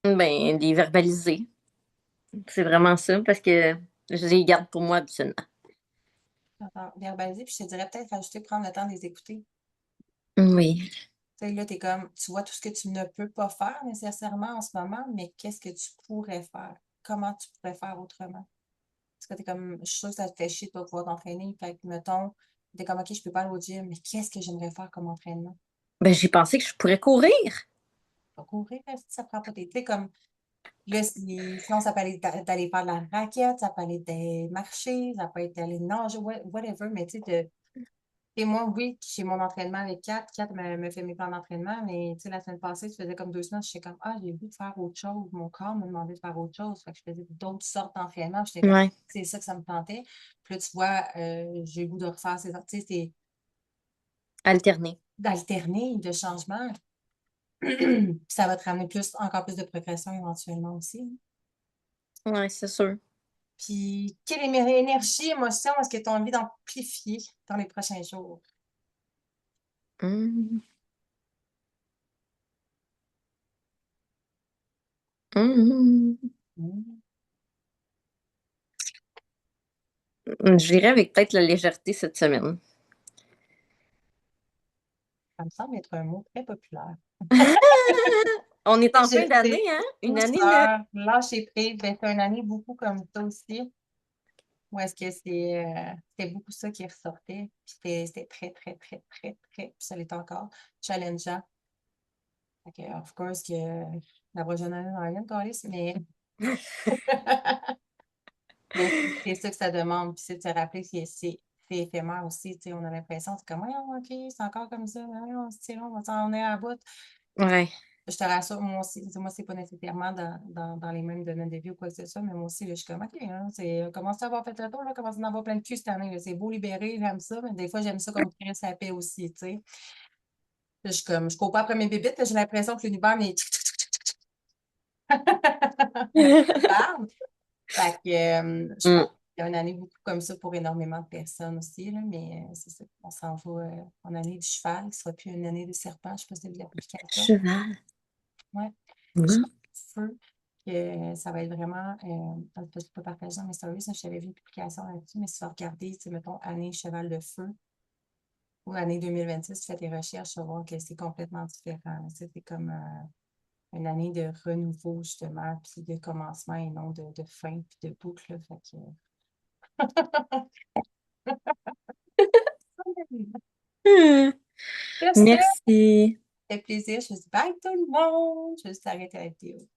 Ben, les verbaliser. C'est vraiment ça, parce que je les garde pour moi habituellement. Attends, verbaliser, puis je te dirais peut-être rajouter, prendre le temps de les écouter. Oui. Tu sais, là, t'es comme, tu vois tout ce que tu ne peux pas faire nécessairement en ce moment, mais qu'est-ce que tu pourrais faire? Comment tu pourrais faire autrement? Parce que t'es comme, je suis sûre que ça te fait chier de pas pouvoir t'entraîner. Fait que, mettons, t'es comme, OK, je peux pas aller au gym, mais qu'est-ce que j'aimerais faire comme entraînement? Ben, j'ai pensé que je pourrais courir. Pas courir, ça prend pas tes. Tu sais, comme, là, sinon, ça peut aller d'aller faire de la raquette, ça peut aller de marcher, ça peut être d'aller nager, whatever, mais tu sais, et moi, oui, j'ai mon entraînement avec Kat. Kat me fait mes plans d'entraînement, mais tu sais, la semaine passée, ça faisait comme 2 semaines, j'étais comme, ah, j'ai le goût de faire autre chose. Mon corps me demandait de faire autre chose. Fait que je faisais d'autres sortes d'entraînements. J'étais comme, Ouais. c'est ça que ça me tentait. Puis là, tu vois, j'ai le goût de refaire tu sais, c'est Alterner. d'alterner, de changement. Puis ça va te ramener encore plus de progression éventuellement aussi. Ouais, c'est sûr. Puis, quelle énergie, émotion est-ce que tu as envie d'amplifier dans les prochains jours? Hum, hum. Hmm. J'irai avec peut-être la légèreté cette semaine. Ça me semble être un mot très populaire. On est en fin d'année, Légèreté, hein? Une année neuve. douceur, lâcher prise. Ben, c'est une année beaucoup comme ça aussi. Ou est-ce que c'était beaucoup ça qui ressortait? Puis c'était très, très, très, très, très, puis ça l'est encore, challengeant. Fait que, of course, que la prochaine année dans rien, câlisse, mais, mais c'est ça que ça demande. Puis c'est de se rappeler que c'est éphémère aussi. Tu sais, on a l'impression, c'est comme, ouais, OK, c'est encore comme ça, ouais, on se tire, on va s'en est à bout. Ouais. Je te rassure, moi aussi, moi, c'est pas nécessairement dans les mêmes domaines de vie ou quoi que ce soit, mais moi aussi, là, je suis comme, OK, hein, commence à avoir fait le tour, là, commence à en avoir plein de cul cette année, là. C'est beau libérer, j'aime ça, mais des fois, j'aime ça comme créer sa paix aussi, tu sais. Je suis comme, je cours pas après mes bébites, j'ai l'impression que l'univers m'est me regarde. Fait que, je pense Hum. qu'il y a une année beaucoup comme ça pour énormément de personnes aussi, là, mais c'est ça, on s'en va en année du cheval, qui sera plus une année du serpent, je sais pas si c'est de l'application. Cheval. Ouais. Hum. Feu. que ça va être vraiment, je ne peux pas partager dans mes stories, je t'avais vu une publication là-dessus, mais si tu vas regarder, tu sais, mettons, année cheval de feu ou année 2026, tu fais tes recherches, tu vas voir que c'est complètement différent. C'était comme une année de renouveau, justement, puis de commencement et non de fin, puis de boucle. Là. Fait que... Hmm. Sur ce, ça Merci. fait plaisir. Je dis bye tout le monde. Je vais juste arrêter la vidéo.